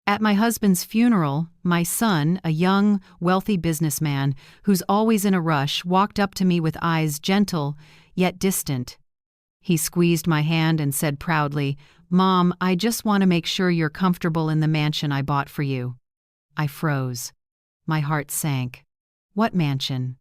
At my husband's funeral, my son, a young, wealthy businessman who's always in a rush, walked up to me with eyes gentle, yet distant. He squeezed my hand and said proudly, "Mom, I just want to make sure you're comfortable in the mansion I bought for you." I froze. My heart sank. What mansion?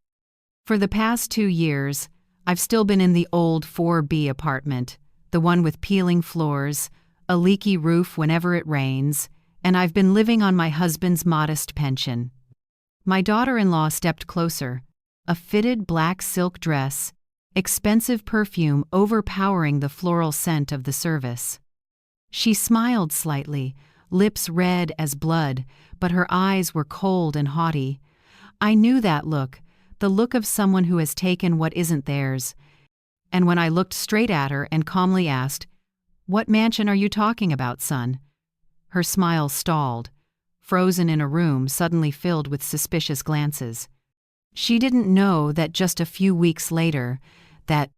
For the past 2 years, I've still been in the old 4B apartment, the one with peeling floors, a leaky roof whenever it rains, and I've been living on my husband's modest pension. My daughter-in-law stepped closer, a fitted black silk dress, expensive perfume overpowering the floral scent of the service. She smiled slightly, lips red as blood, but her eyes were cold and haughty. I knew that look, the look of someone who has taken what isn't theirs. And when I looked straight at her and calmly asked, "What mansion are you talking about, son?" Her smile stalled, frozen in a room suddenly filled with suspicious glances. She didn't know that just a few weeks later, that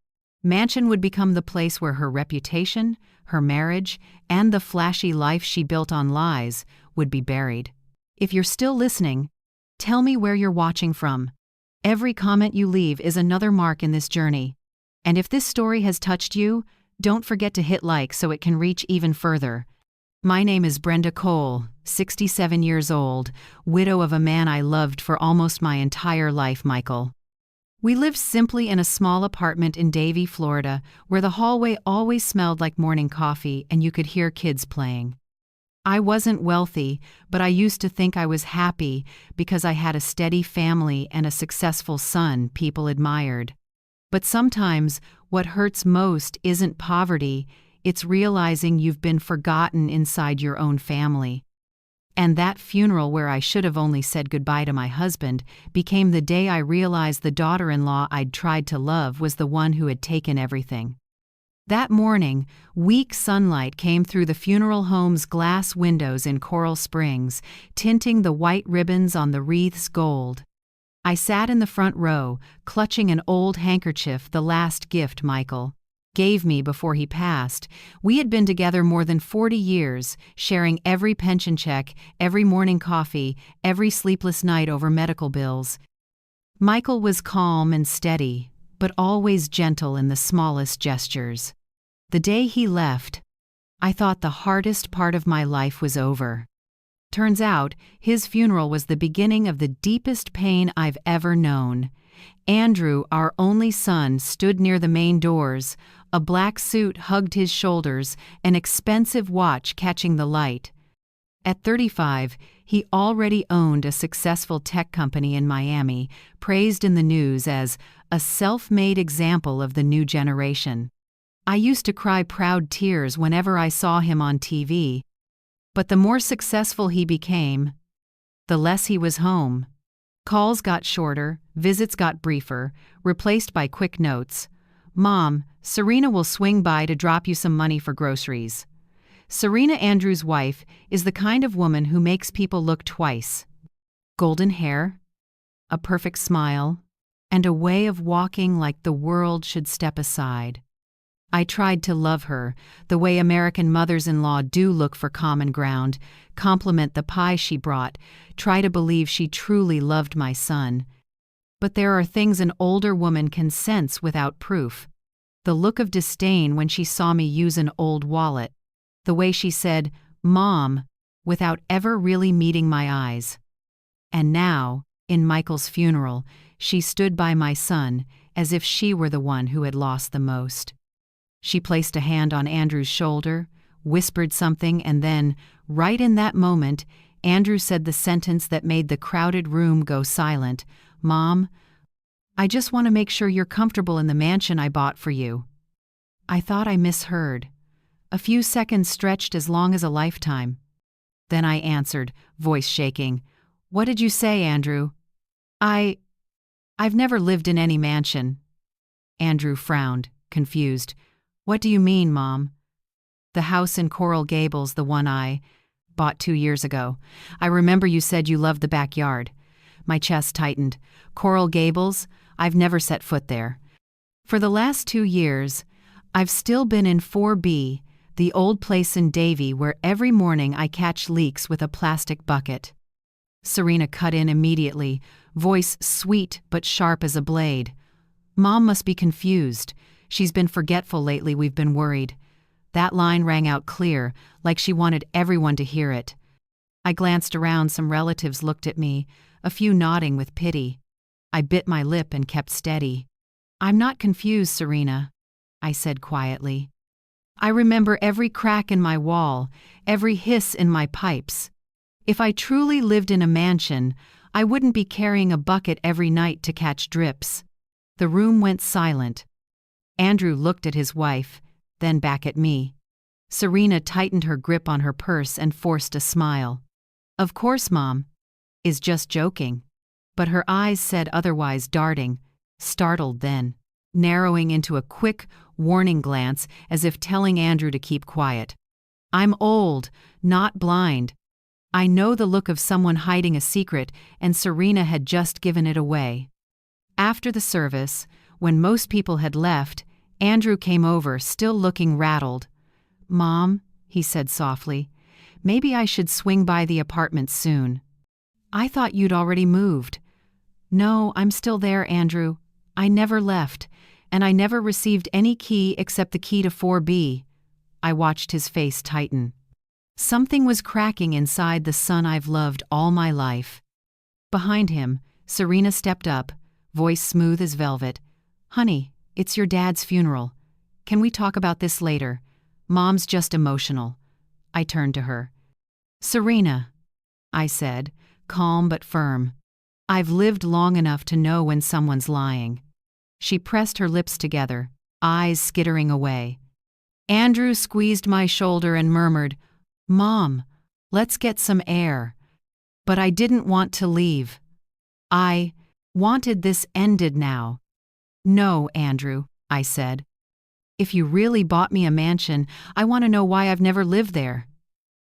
mansion would become the place where her reputation, her marriage, and the flashy life she built on lies would be buried. If you're still listening, tell me where you're watching from. Every comment you leave is another mark in this journey. And if this story has touched you, don't forget to hit like so it can reach even further. My name is Brenda Cole, 67 years old, widow of a man I loved for almost my entire life, Michael. We lived simply in a small apartment in Davie, Florida, where the hallway always smelled like morning coffee and you could hear kids playing. I wasn't wealthy, but I used to think I was happy because I had a steady family and a successful son people admired. But sometimes, what hurts most isn't poverty, it's realizing you've been forgotten inside your own family. And that funeral where I should have only said goodbye to my husband became the day I realized the daughter-in-law I'd tried to love was the one who had taken everything. That morning, weak sunlight came through the funeral home's glass windows in Coral Springs, tinting the white ribbons on the wreaths gold. I sat in the front row, clutching an old handkerchief, the last gift Michael gave me before he passed. We had been together more than 40 years, sharing every pension check, every morning coffee, every sleepless night over medical bills. Michael was calm and steady, but always gentle in the smallest gestures. The day he left, I thought the hardest part of my life was over. Turns out, his funeral was the beginning of the deepest pain I've ever known. Andrew, our only son, stood near the main doors. A black suit hugged his shoulders, an expensive watch catching the light. At 35, he already owned a successful tech company in Miami, praised in the news as a self-made example of the new generation. I used to cry proud tears whenever I saw him on TV. But the more successful he became, the less he was home. Calls got shorter, visits got briefer, replaced by quick notes. "Mom, Serena will swing by to drop you some money for groceries." Serena, Andrew's wife, is the kind of woman who makes people look twice. Golden hair, a perfect smile, and a way of walking like the world should step aside. I tried to love her, the way American mothers-in-law do, look for common ground, compliment the pie she brought, try to believe she truly loved my son. But there are things an older woman can sense without proof. The look of disdain when she saw me use an old wallet. The way she said, "Mom," without ever really meeting my eyes. And now, in Michael's funeral, she stood by my son as if she were the one who had lost the most. She placed a hand on Andrew's shoulder, whispered something, and then, right in that moment, Andrew said the sentence that made the crowded room go silent. "Mom, I just want to make sure you're comfortable in the mansion I bought for you." I thought I misheard. A few seconds stretched as long as a lifetime. Then I answered, voice shaking, "What did you say, Andrew?" I've never lived in any mansion." Andrew frowned, confused. "What do you mean, Mom?" "The house in Coral Gables, the one I bought 2 years ago. I remember you said you loved the backyard." My chest tightened. Coral Gables? I've never set foot there. For the last 2 years, I've still been in 4B, The old place in Davie where every morning I catch leaks with a plastic bucket. Serena cut in immediately, voice sweet but sharp as a blade. Mom must be confused. She's been forgetful lately, we've been worried. That line rang out clear, like she wanted everyone to hear it. I glanced around, some relatives looked at me, a few nodding with pity. I bit my lip and kept steady. I'm not confused, Serena, I said quietly. I remember every crack in my wall, every hiss in my pipes. If I truly lived in a mansion, I wouldn't be carrying a bucket every night to catch drips. The room went silent. Andrew looked at his wife, then back at me. Serena tightened her grip on her purse and forced a smile. Of course, Mom is just joking. But her eyes said otherwise, darting, startled then, narrowing into a quick, warning glance as if telling Andrew to keep quiet. I'm old, not blind. I know the look of someone hiding a secret, and Serena had just given it away. After the service, when most people had left, Andrew came over, still looking rattled. Mom, he said softly, maybe I should swing by the apartment soon. I thought you'd already moved. No, I'm still there, Andrew. I never left, and I never received any key except the key to 4B. I watched his face tighten. Something was cracking inside the son I've loved all my life. Behind him, Serena stepped up, voice smooth as velvet. Honey, it's your dad's funeral. Can we talk about this later? Mom's just emotional. I turned to her. Serena, I said, calm but firm. I've lived long enough to know when someone's lying. She pressed her lips together, eyes skittering away. Andrew squeezed my shoulder and murmured, Mom, let's get some air. But I didn't want to leave. I wanted this ended now. No, Andrew, I said. If you really bought me a mansion, I want to know why I've never lived there.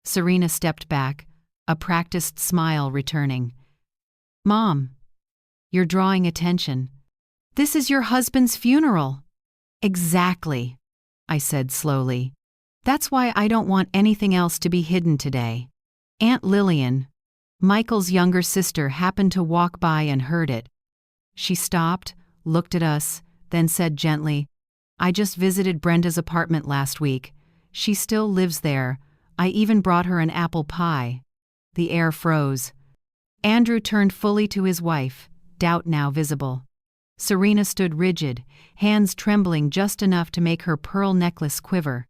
Serena stepped back, a practiced smile returning. Mom, you're drawing attention. This is your husband's funeral. Exactly, I said slowly. That's why I don't want anything else to be hidden today. Aunt Lillian, Michael's younger sister, happened to walk by and heard it. She stopped, looked at us, then said gently, I just visited Brenda's apartment last week. She still lives there. I even brought her an apple pie. The air froze. Andrew turned fully to his wife, doubt now visible. Serena stood rigid, hands trembling just enough to make her pearl necklace quiver.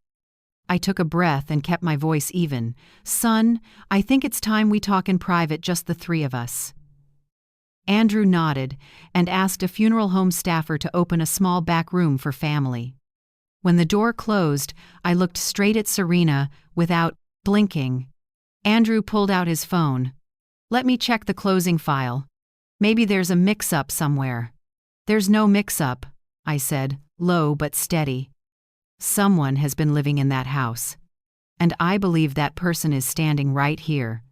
I took a breath and kept my voice even. Son, I think it's time we talk in private, just the three of us. Andrew nodded and asked a funeral home staffer to open a small back room for family. When the door closed, I looked straight at Serena without blinking. Andrew pulled out his phone. Let me check the closing file. Maybe there's a mix-up somewhere. There's no mix-up, I said, low but steady. Someone has been living in that house. And I believe that person is standing right here.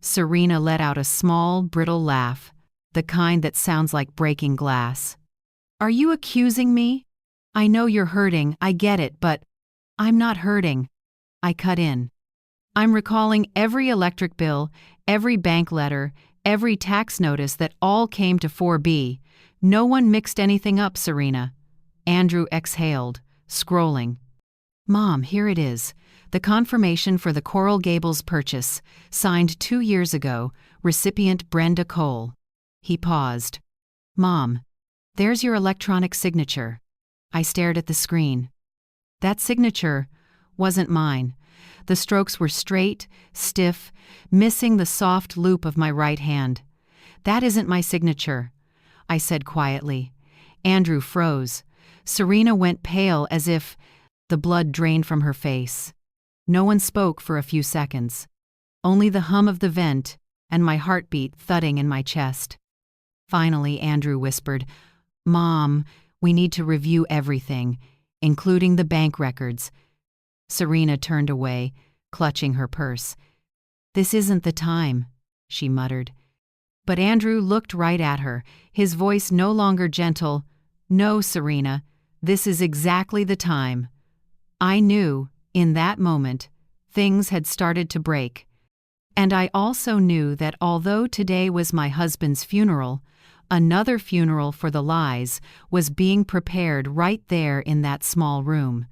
Serena let out a small, brittle laugh, the kind that sounds like breaking glass. Are you accusing me? I know you're hurting, I get it, but I'm not hurting. I cut in. I'm recalling every electric bill, every bank letter, every tax notice that all came to 4B. No one mixed anything up, Serena. Andrew exhaled, scrolling. Mom, here it is. The confirmation for the Coral Gables purchase, signed 2 years ago, recipient Brenda Cole. He paused. Mom, there's your electronic signature. I stared at the screen. That signature wasn't mine. The strokes were straight, stiff, missing the soft loop of my right hand. That isn't my signature, I said quietly. Andrew froze. Serena went pale as if the blood drained from her face. No one spoke for a few seconds. Only the hum of the vent and my heartbeat thudding in my chest. Finally, Andrew whispered, Mom, we need to review everything, including the bank records. Serena turned away, clutching her purse. This isn't the time, she muttered. But Andrew looked right at her, his voice no longer gentle. No, Serena, this is exactly the time. I knew, In that moment, things had started to break. And I also knew that although today was my husband's funeral, another funeral for the lies was being prepared right there in that small room.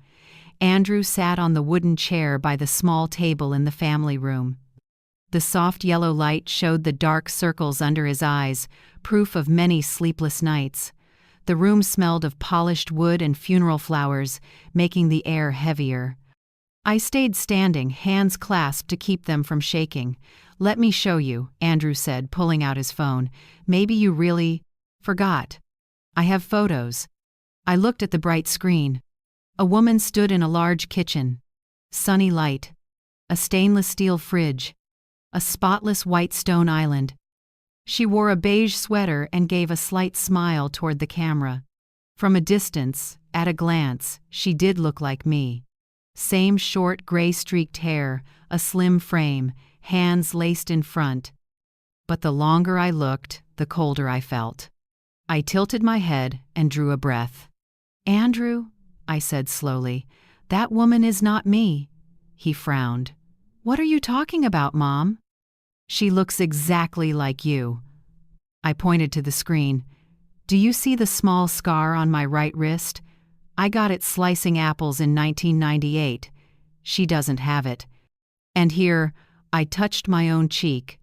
Andrew sat on the wooden chair by the small table in the family room. The soft yellow light showed the dark circles under his eyes, proof of many sleepless nights. The room smelled of polished wood and funeral flowers, making the air heavier. I stayed standing, hands clasped to keep them from shaking. "Let me show you," Andrew said, pulling out his phone. "Maybe you really forgot. I have photos." I looked at the bright screen. A woman stood in a large kitchen. Sunny light. A stainless steel fridge. A spotless white stone island. She wore a beige sweater and gave a slight smile toward the camera. From a distance, at a glance, she did look like me. Same short gray-streaked hair, a slim frame, hands laced in front. But the longer I looked, the colder I felt. I tilted my head and drew a breath. "Andrew," I said slowly, "that woman is not me." He frowned. "What are you talking about, Mom?" "She looks exactly like you." I pointed to the screen. "Do you see the small scar on my right wrist? I got it slicing apples in 1998. She doesn't have it. And here, I touched my own cheek.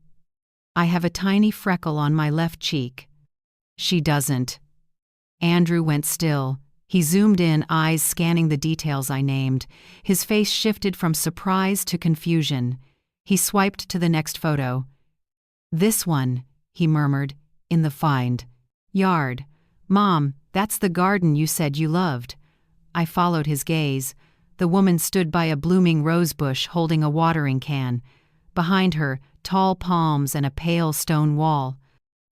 I have a tiny freckle on my left cheek. She doesn't." Andrew went still. He zoomed in, eyes scanning the details I named. His face shifted from surprise to confusion. He swiped to the next photo. "This one," he murmured, "in the find yard. Mom, that's the garden you said you loved." I followed his gaze. The woman stood by a blooming rosebush holding a watering can. Behind her, tall palms and a pale stone wall.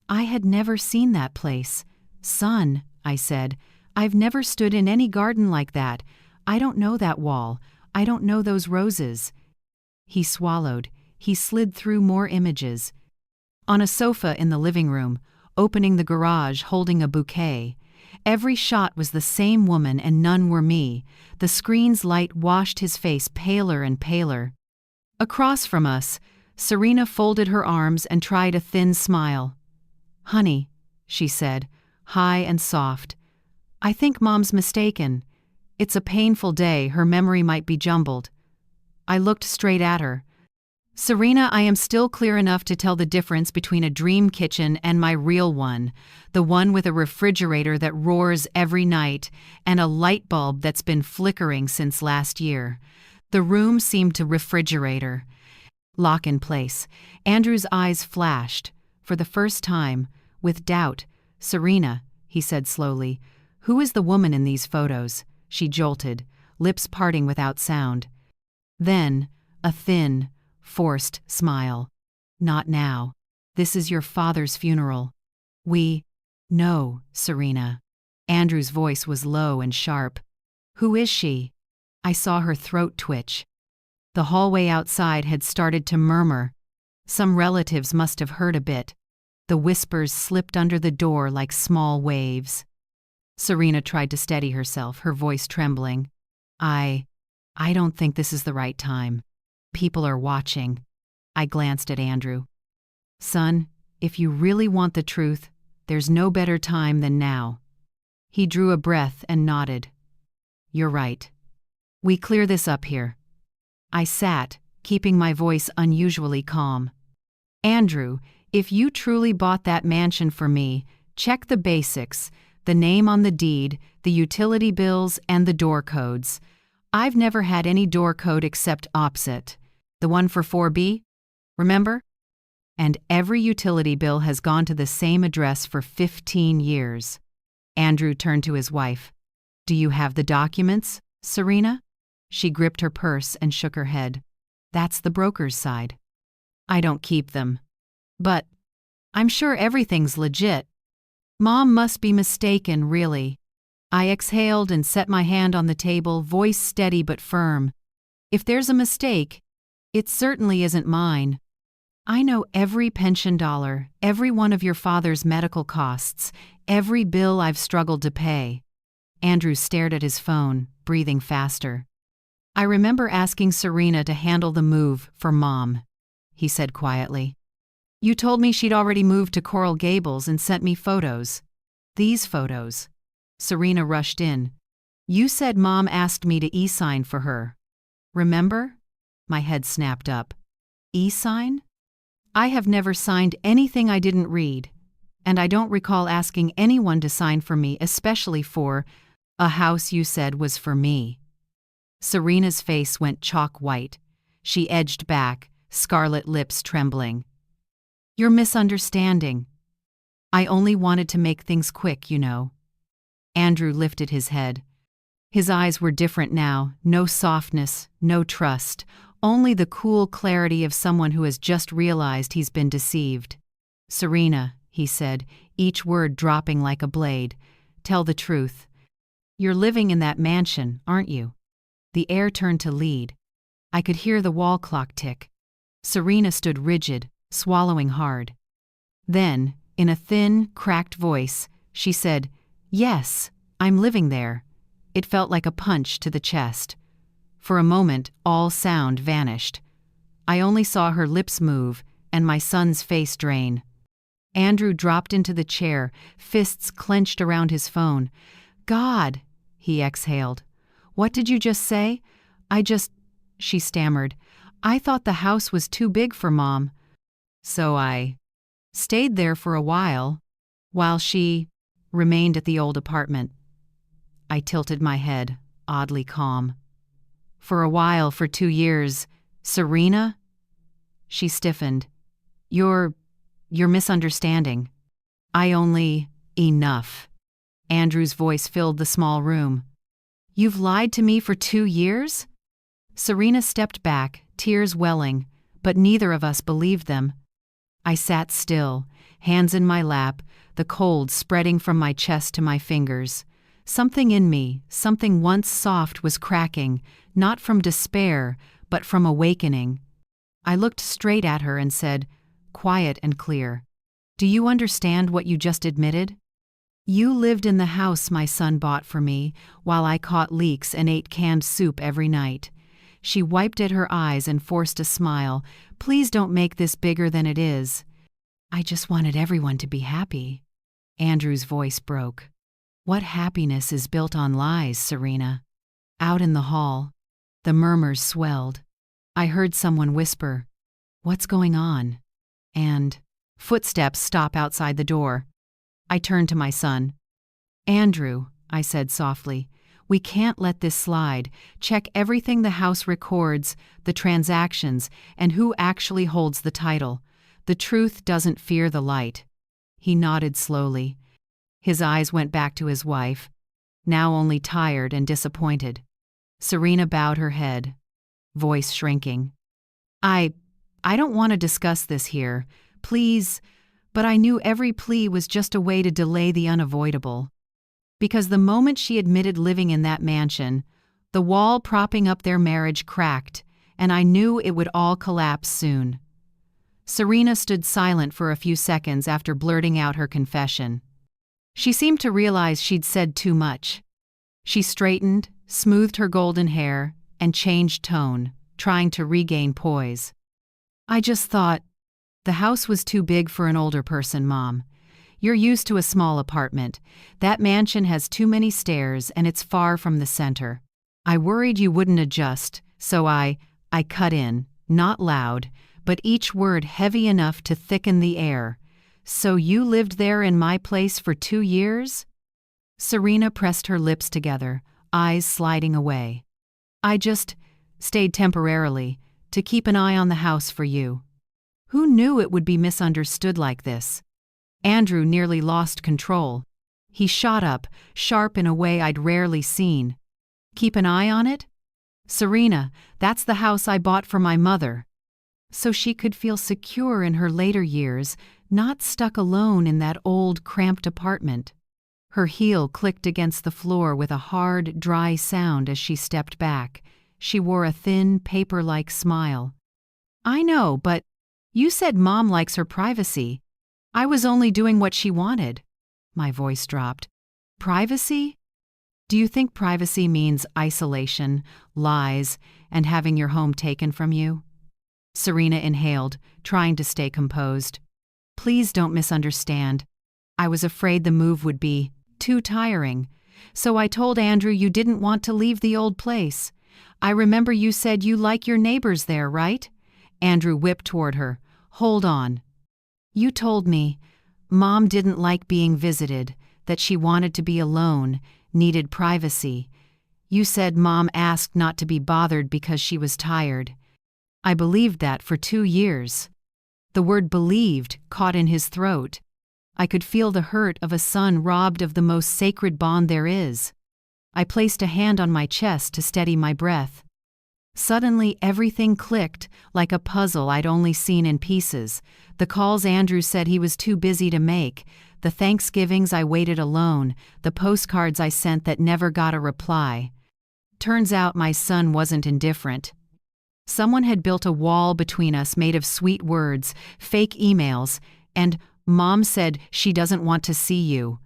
I had never seen that place. "Son," I said, "I've never stood in any garden like that. I don't know that wall. I don't know those roses." He swallowed. He slid through more images. On a sofa in the living room, opening the garage holding a bouquet. Every shot was the same woman and none were me. The screen's light washed his face paler and paler. Across from us, Serena folded her arms and tried a thin smile. "Honey," she said, high and soft, "I think Mom's mistaken. It's a painful day, her memory might be jumbled." I looked straight at her. "Serena, I am still clear enough to tell the difference between a dream kitchen and my real one, the one with a refrigerator that roars every night and a light bulb that's been flickering since last year." The room seemed to refrigerator. Lock in place. Andrew's eyes flashed, for the first time, with doubt. "Serena," he said slowly, "who is the woman in these photos?" She jolted, lips parting without sound. Then, a thin, forced smile. "Not now. This is your father's funeral." "No, Serena." Andrew's voice was low and sharp. "Who is she?" I saw her throat twitch. The hallway outside had started to murmur. Some relatives must have heard a bit. The whispers slipped under the door like small waves. Serena tried to steady herself, her voice trembling. I don't think this is the right time. People are watching." I glanced at Andrew. "Son, if you really want the truth, there's no better time than now." He drew a breath and nodded. "You're right. We clear this up here." I sat, keeping my voice unusually calm. "Andrew, if you truly bought that mansion for me, check the basics, the name on the deed, the utility bills, and the door codes. I've never had any door code except opposite. The one for 4B? Remember? And every utility bill has gone to the same address for 15 years. Andrew turned to his wife. "Do you have the documents, Serena?" She gripped her purse and shook her head. "That's the broker's side." "I don't keep them." "But I'm sure everything's legit." "Mom must be mistaken, really." I exhaled and set my hand on the table, voice steady but firm. "If there's a mistake, it certainly isn't mine. I know every pension dollar, every one of your father's medical costs, every bill I've struggled to pay." Andrew stared at his phone, breathing faster. I remember asking Serena to handle the move for Mom, he said quietly. You told me she'd already moved to Coral Gables and sent me photos. These photos. Serena rushed in. You said Mom asked me to e-sign for her. Remember? My head snapped up. E-sign? I have never signed anything I didn't read, and I don't recall asking anyone to sign for me, especially for a house you said was for me. Serena's face went chalk white. She edged back, scarlet lips trembling. You're misunderstanding. I only wanted to make things quick, you know. Andrew lifted his head. His eyes were different now, no softness, no trust, only the cool clarity of someone who has just realized he's been deceived. Serena, he said, each word dropping like a blade, tell the truth. You're living in that mansion, aren't you? The air turned to lead. I could hear the wall clock tick. Serena stood rigid, swallowing hard. Then, in a thin, cracked voice, she said, Yes, I'm living there. It felt like a punch to the chest. For a moment, all sound vanished. I only saw her lips move and my son's face drain. Andrew dropped into the chair, fists clenched around his phone. God, he exhaled. What did you just say? She stammered. I thought the house was too big for Mom. So I stayed there for a while she remained at the old apartment. I tilted my head, oddly calm. For a while, for 2 years, Serena? She stiffened. You're misunderstanding. Enough. Andrew's voice filled the small room. You've lied to me for 2 years? Serena stepped back, tears welling, but neither of us believed them. I sat still, hands in my lap, the cold spreading from my chest to my fingers. Something in me, something once soft, was cracking, not from despair, but from awakening. I looked straight at her and said, quiet and clear, Do you understand what you just admitted? You lived in the house my son bought for me, while I caught leaks and ate canned soup every night. She wiped at her eyes and forced a smile. Please don't make this bigger than it is. I just wanted everyone to be happy. Andrew's voice broke. What happiness is built on lies, Serena? Out in the hall, the murmurs swelled. I heard someone whisper, What's going on? And footsteps stop outside the door. I turned to my son. Andrew, I said softly, we can't let this slide. Check everything the house records, the transactions, and who actually holds the title. The truth doesn't fear the light. He nodded slowly. His eyes went back to his wife, now only tired and disappointed. Serena bowed her head, voice shrinking. I don't want to discuss this here, please, but I knew every plea was just a way to delay the unavoidable. Because the moment she admitted living in that mansion, the wall propping up their marriage cracked, and I knew it would all collapse soon. Serena stood silent for a few seconds after blurting out her confession. She seemed to realize she'd said too much. She straightened, smoothed her golden hair, and changed tone, trying to regain poise. I just thought, the house was too big for an older person, Mom. You're used to a small apartment. That mansion has too many stairs and it's far from the center. I worried you wouldn't adjust, so I cut in, not loud, but each word heavy enough to thicken the air. So you lived there in my place for 2 years? Serena pressed her lips together, eyes sliding away. I just stayed temporarily, to keep an eye on the house for you. Who knew it would be misunderstood like this? Andrew nearly lost control. He shot up, sharp in a way I'd rarely seen. Keep an eye on it? Serena, that's the house I bought for my mother. So she could feel secure in her later years, not stuck alone in that old, cramped apartment. Her heel clicked against the floor with a hard, dry sound as she stepped back. She wore a thin, paper-like smile. I know, but you said Mom likes her privacy. I was only doing what she wanted. My voice dropped. Privacy? Do you think privacy means isolation, lies, and having your home taken from you? Serena inhaled, trying to stay composed. Please don't misunderstand. I was afraid the move would be too tiring. So I told Andrew you didn't want to leave the old place. I remember you said you like your neighbors there, right? Andrew whipped toward her. Hold on. You told me Mom didn't like being visited, that she wanted to be alone, needed privacy. You said Mom asked not to be bothered because she was tired. I believed that for 2 years. The word believed caught in his throat. I could feel the hurt of a son robbed of the most sacred bond there is. I placed a hand on my chest to steady my breath. Suddenly everything clicked, like a puzzle I'd only seen in pieces. The calls Andrew said he was too busy to make, the Thanksgivings I waited alone, the postcards I sent that never got a reply. Turns out my son wasn't indifferent. Someone had built a wall between us made of sweet words, fake emails, and Mom said she doesn't want to see you.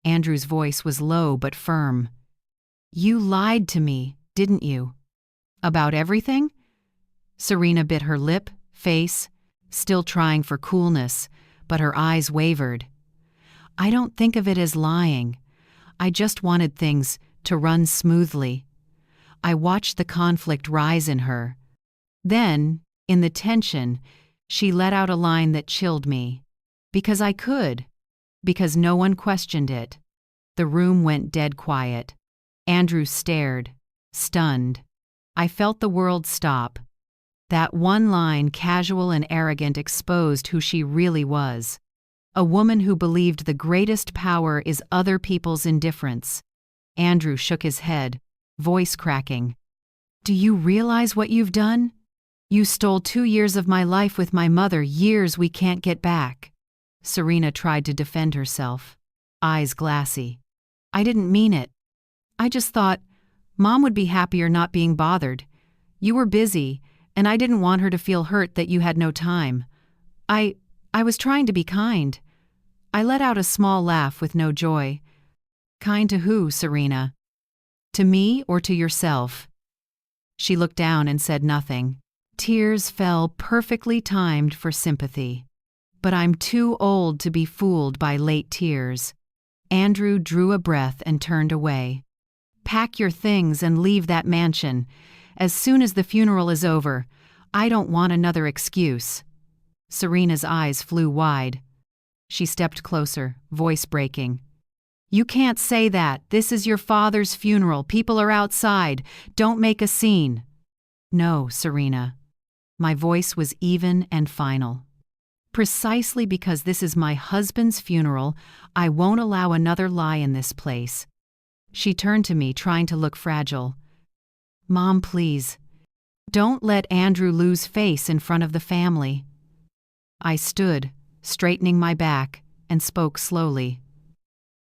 Andrew's voice was low but firm. You lied to me, didn't you? About everything? Serena bit her lip, face, still trying for coolness, but her eyes wavered. I don't think of it as lying. I just wanted things to run smoothly. I watched the conflict rise in her. Then, in the tension, she let out a line that chilled me. Because I could. Because no one questioned it. The room went dead quiet. Andrew stared, stunned. I felt the world stop. That one line, casual and arrogant, exposed who she really was. A woman who believed the greatest power is other people's indifference. Andrew shook his head, voice cracking. Do you realize what you've done? You stole 2 years of my life with my mother, years we can't get back. Serena tried to defend herself, eyes glassy. I didn't mean it. I just thought, Mom would be happier not being bothered. You were busy, and I didn't want her to feel hurt that you had no time. I was trying to be kind. I let out a small laugh with no joy. Kind to who, Serena? To me or to yourself? She looked down and said nothing. Tears fell perfectly timed for sympathy. But I'm too old to be fooled by late tears. Andrew drew a breath and turned away. Pack your things and leave that mansion. As soon as the funeral is over, I don't want another excuse. Serena's eyes flew wide. She stepped closer, voice breaking. You can't say that. This is your father's funeral. People are outside. Don't make a scene. No, Serena. My voice was even and final. Precisely because this is my husband's funeral, I won't allow another lie in this place. She turned to me, trying to look fragile. Mom, please. Don't let Andrew lose face in front of the family. I stood, straightening my back, and spoke slowly.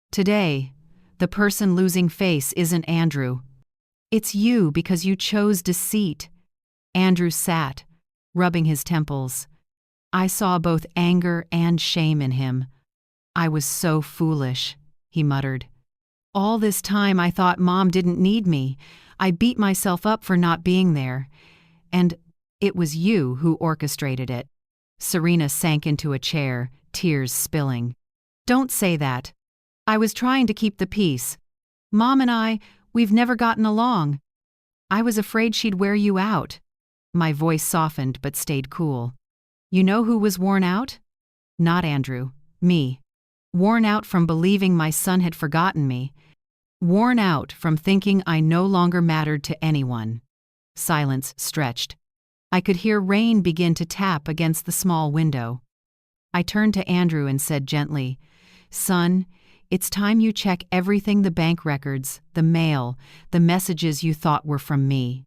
Today, the person losing face isn't Andrew. It's you because you chose deceit. Andrew sat, rubbing his temples. I saw both anger and shame in him. I was so foolish, he muttered. All this time I thought Mom didn't need me. I beat myself up for not being there. And it was you who orchestrated it. Serena sank into a chair, tears spilling. Don't say that. I was trying to keep the peace. Mom and we've never gotten along. I was afraid she'd wear you out. My voice softened but stayed cool. You know who was worn out? Not Andrew. Me. Worn out from believing my son had forgotten me. Worn out from thinking I no longer mattered to anyone. Silence stretched. I could hear rain begin to tap against the small window. I turned to Andrew and said gently, Son, it's time you check everything, the bank records, the mail, the messages you thought were from me.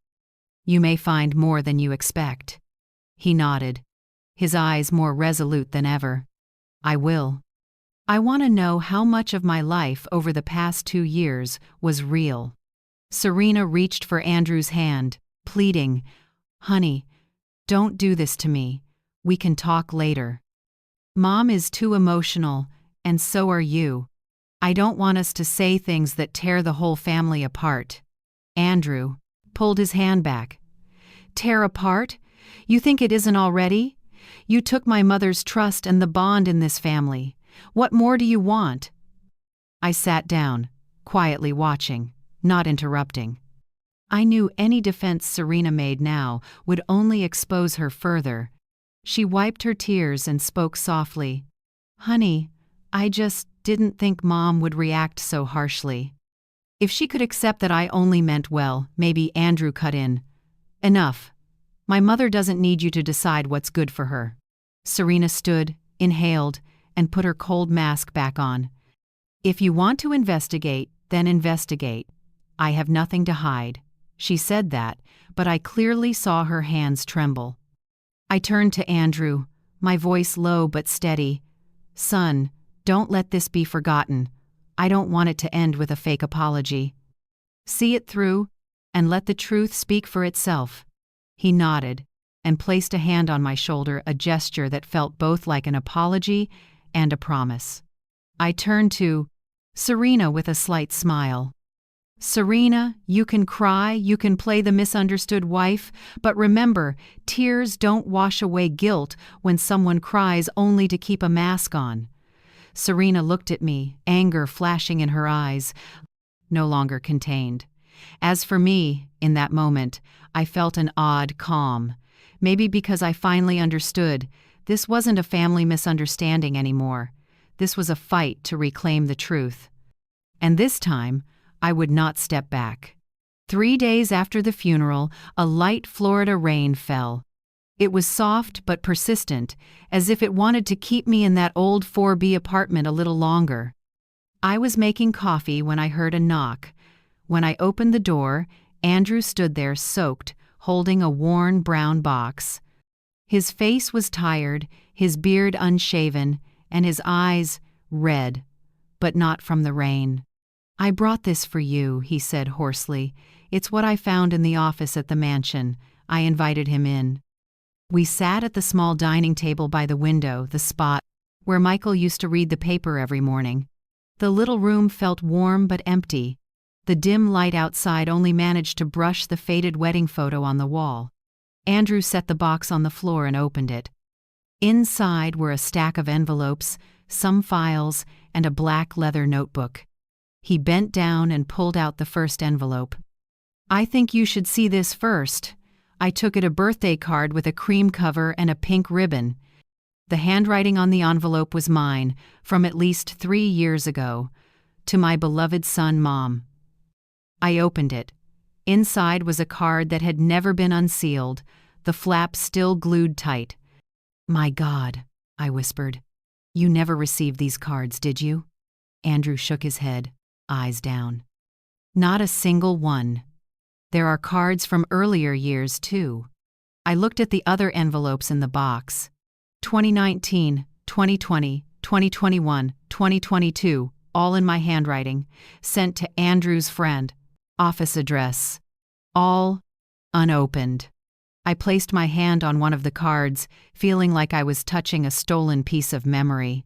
You may find more than you expect. He nodded, his eyes more resolute than ever. I will. I want to know how much of my life over the past 2 years was real. Serena reached for Andrew's hand, pleading, Honey, don't do this to me. We can talk later. Mom is too emotional, and so are you. I don't want us to say things that tear the whole family apart. Andrew pulled his hand back. Tear apart? You think it isn't already? You took my mother's trust and the bond in this family. What more do you want? I sat down, quietly watching, not interrupting. I knew any defense Serena made now would only expose her further. She wiped her tears and spoke softly. Honey, I just didn't think Mom would react so harshly. If she could accept that I only meant well, maybe Andrew cut in. Enough. My mother doesn't need you to decide what's good for her. Serena stood, inhaled, and put her cold mask back on. If you want to investigate, then investigate. I have nothing to hide. She said that, but I clearly saw her hands tremble. I turned to Andrew, my voice low but steady. Son, don't let this be forgotten. I don't want it to end with a fake apology. See it through, and let the truth speak for itself. He nodded, and placed a hand on my shoulder, a gesture that felt both like an apology and a promise. I turned to Serena with a slight smile. Serena, you can cry, you can play the misunderstood wife, but remember, tears don't wash away guilt when someone cries only to keep a mask on. Serena looked at me, anger flashing in her eyes, no longer contained. As for me, in that moment, I felt an odd calm. Maybe because I finally understood, this wasn't a family misunderstanding anymore. This was a fight to reclaim the truth. And this time, I would not step back. 3 days after the funeral, a light Florida rain fell. It was soft but persistent, as if it wanted to keep me in that old 4B apartment a little longer. I was making coffee when I heard a knock. When I opened the door, Andrew stood there soaked, holding a worn brown box. His face was tired, his beard unshaven, and his eyes red, but not from the rain. I brought this for you, he said hoarsely. It's what I found in the office at the mansion. I invited him in. We sat at the small dining table by the window, the spot where Michael used to read the paper every morning. The little room felt warm but empty. The dim light outside only managed to brush the faded wedding photo on the wall. Andrew set the box on the floor and opened it. Inside were a stack of envelopes, some files, and a black leather notebook. He bent down and pulled out the first envelope. I think you should see this first. I took it a birthday card with a cream cover and a pink ribbon. The handwriting on the envelope was mine, from at least 3 years ago. To my beloved son, Mom. I opened it. Inside was a card that had never been unsealed, the flap still glued tight. My God, I whispered. You never received these cards, did you? Andrew shook his head, eyes down. Not a single one. There are cards from earlier years, too. I looked at the other envelopes in the box. 2019, 2020, 2021, 2022, all in my handwriting, sent to Andrew's friend. Office address. All unopened. I placed my hand on one of the cards, feeling like I was touching a stolen piece of memory.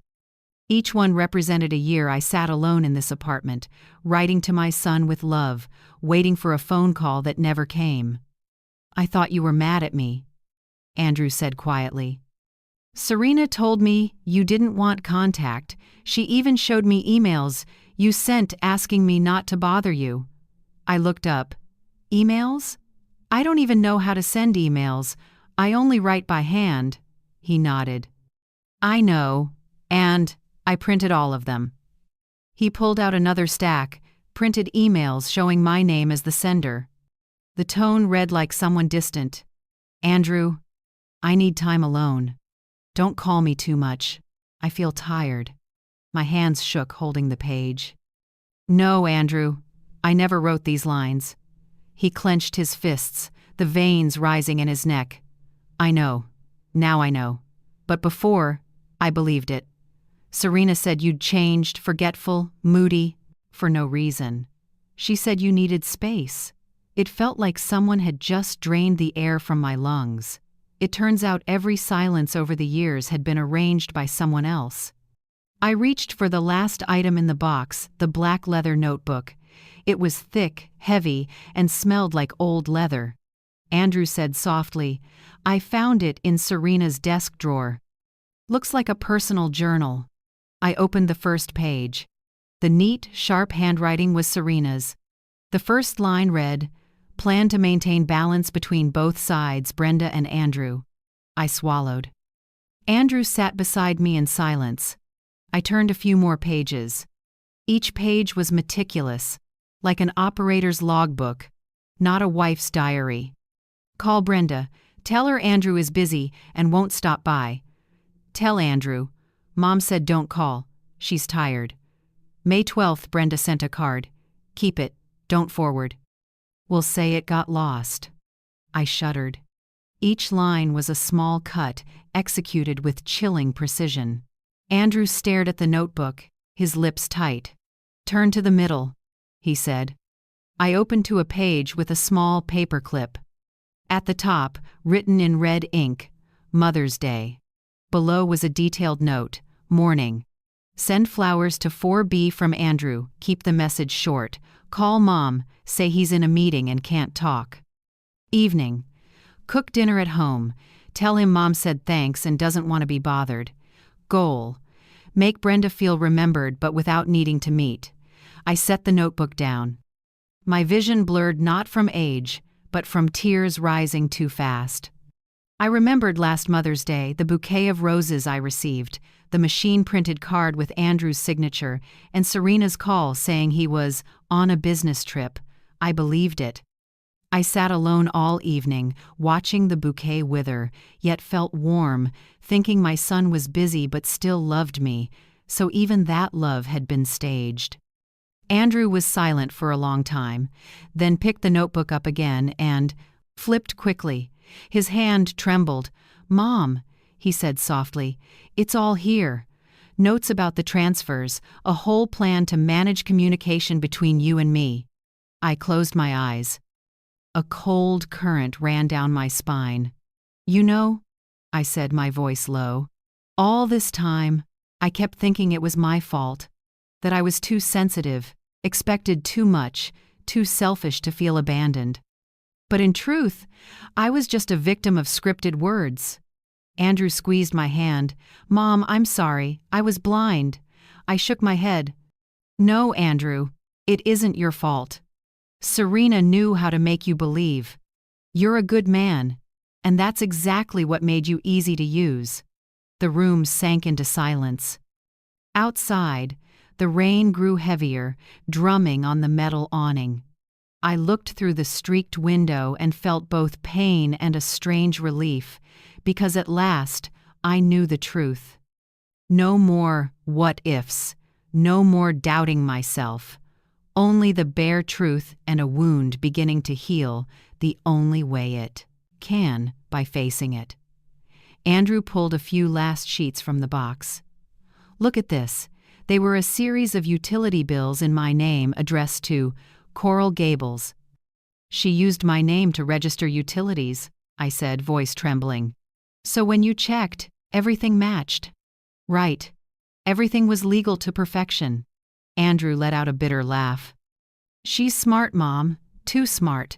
Each one represented a year I sat alone in this apartment, writing to my son with love, waiting for a phone call that never came. I thought you were mad at me, Andrew said quietly. Serena told me you didn't want contact. She even showed me emails you sent asking me not to bother you. I looked up. Emails? I don't even know how to send emails. I only write by hand. He nodded. I know, and I printed all of them. He pulled out another stack, printed emails showing my name as the sender. The tone read like someone distant. Andrew, I need time alone. Don't call me too much. I feel tired. My hands shook holding the page. No, Andrew, I never wrote these lines. He clenched his fists, the veins rising in his neck. I know. Now I know. But before, I believed it. Serena said you'd changed, forgetful, moody, for no reason. She said you needed space. It felt like someone had just drained the air from my lungs. It turns out every silence over the years had been arranged by someone else. I reached for the last item in the box, the black leather notebook. It was thick, heavy, and smelled like old leather. Andrew said softly, "I found it in Serena's desk drawer. Looks like a personal journal." I opened the first page. The neat, sharp handwriting was Serena's. The first line read, "Plan to maintain balance between both sides, Brenda and Andrew." I swallowed. Andrew sat beside me in silence. I turned a few more pages. Each page was meticulous, like an operator's logbook, not a wife's diary. "Call Brenda. Tell her Andrew is busy and won't stop by. Tell Andrew. Mom said don't call. She's tired. May 12th, Brenda sent a card. Keep it. Don't forward. We'll say it got lost." I shuddered. Each line was a small cut, executed with chilling precision. Andrew stared at the notebook, his lips tight. "Turn to the middle," he said. I opened to a page with a small paper clip. At the top, written in red ink, "Mother's Day." Below was a detailed note, "Morning. Send flowers to 4B from Andrew, keep the message short. Call Mom, say he's in a meeting and can't talk." Evening. Cook dinner at home. Tell him Mom said thanks and doesn't want to be bothered. Goal. Make Brenda feel remembered but without needing to meet. I set the notebook down. My vision blurred not from age, but from tears rising too fast. I remembered last Mother's Day, the bouquet of roses I received, the machine-printed card with Andrew's signature, and Serena's call saying he was on a business trip. I believed it. I sat alone all evening, watching the bouquet wither, yet felt warm, thinking my son was busy but still loved me, so even that love had been staged. Andrew was silent for a long time, then picked the notebook up again and flipped quickly. His hand trembled. "Mom," he said softly, "it's all here. Notes about the transfers, a whole plan to manage communication between you and me." I closed my eyes. A cold current ran down my spine. "You know," I said, my voice low, "all this time, I kept thinking it was my fault, that I was too sensitive, expected too much, too selfish to feel abandoned. But in truth, I was just a victim of scripted words." Andrew squeezed my hand. "Mom, I'm sorry. I was blind." I shook my head. "No, Andrew, it isn't your fault. Serena knew how to make you believe. You're a good man, and that's exactly what made you easy to use." The room sank into silence. Outside, the rain grew heavier, drumming on the metal awning. I looked through the streaked window and felt both pain and a strange relief, because at last I knew the truth. No more what-ifs, no more doubting myself. Only the bare truth and a wound beginning to heal the only way it can, by facing it. Andrew pulled a few last sheets from the box. "Look at this." They were a series of utility bills in my name addressed to Coral Gables. "She used my name to register utilities," I said, voice trembling. "So when you checked, everything matched." "Right. Everything was legal to perfection." Andrew let out a bitter laugh. "She's smart, Mom. Too smart."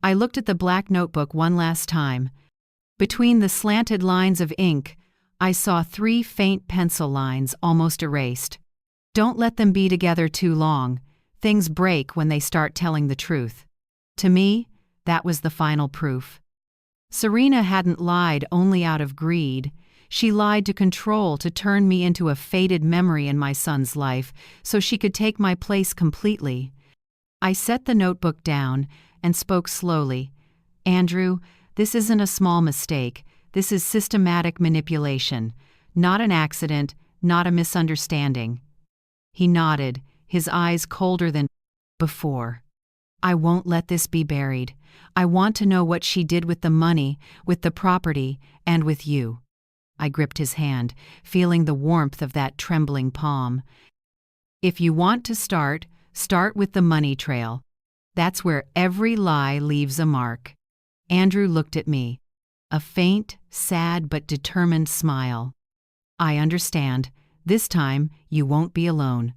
I looked at the black notebook one last time. Between the slanted lines of ink, I saw 3 faint pencil lines almost erased. "Don't let them be together too long. Things break when they start telling the truth." To me, that was the final proof. Serena hadn't lied only out of greed. She lied to control, to turn me into a faded memory in my son's life, so she could take my place completely. I set the notebook down and spoke slowly. "Andrew, this isn't a small mistake. This is systematic manipulation. Not an accident, not a misunderstanding." He nodded, his eyes colder than before. "I won't let this be buried. I want to know what she did with the money, with the property, and with you." I gripped his hand, feeling the warmth of that trembling palm. "If you want to start with the money trail. That's where every lie leaves a mark." Andrew looked at me, a faint, sad but determined smile. "I understand. This time, you won't be alone."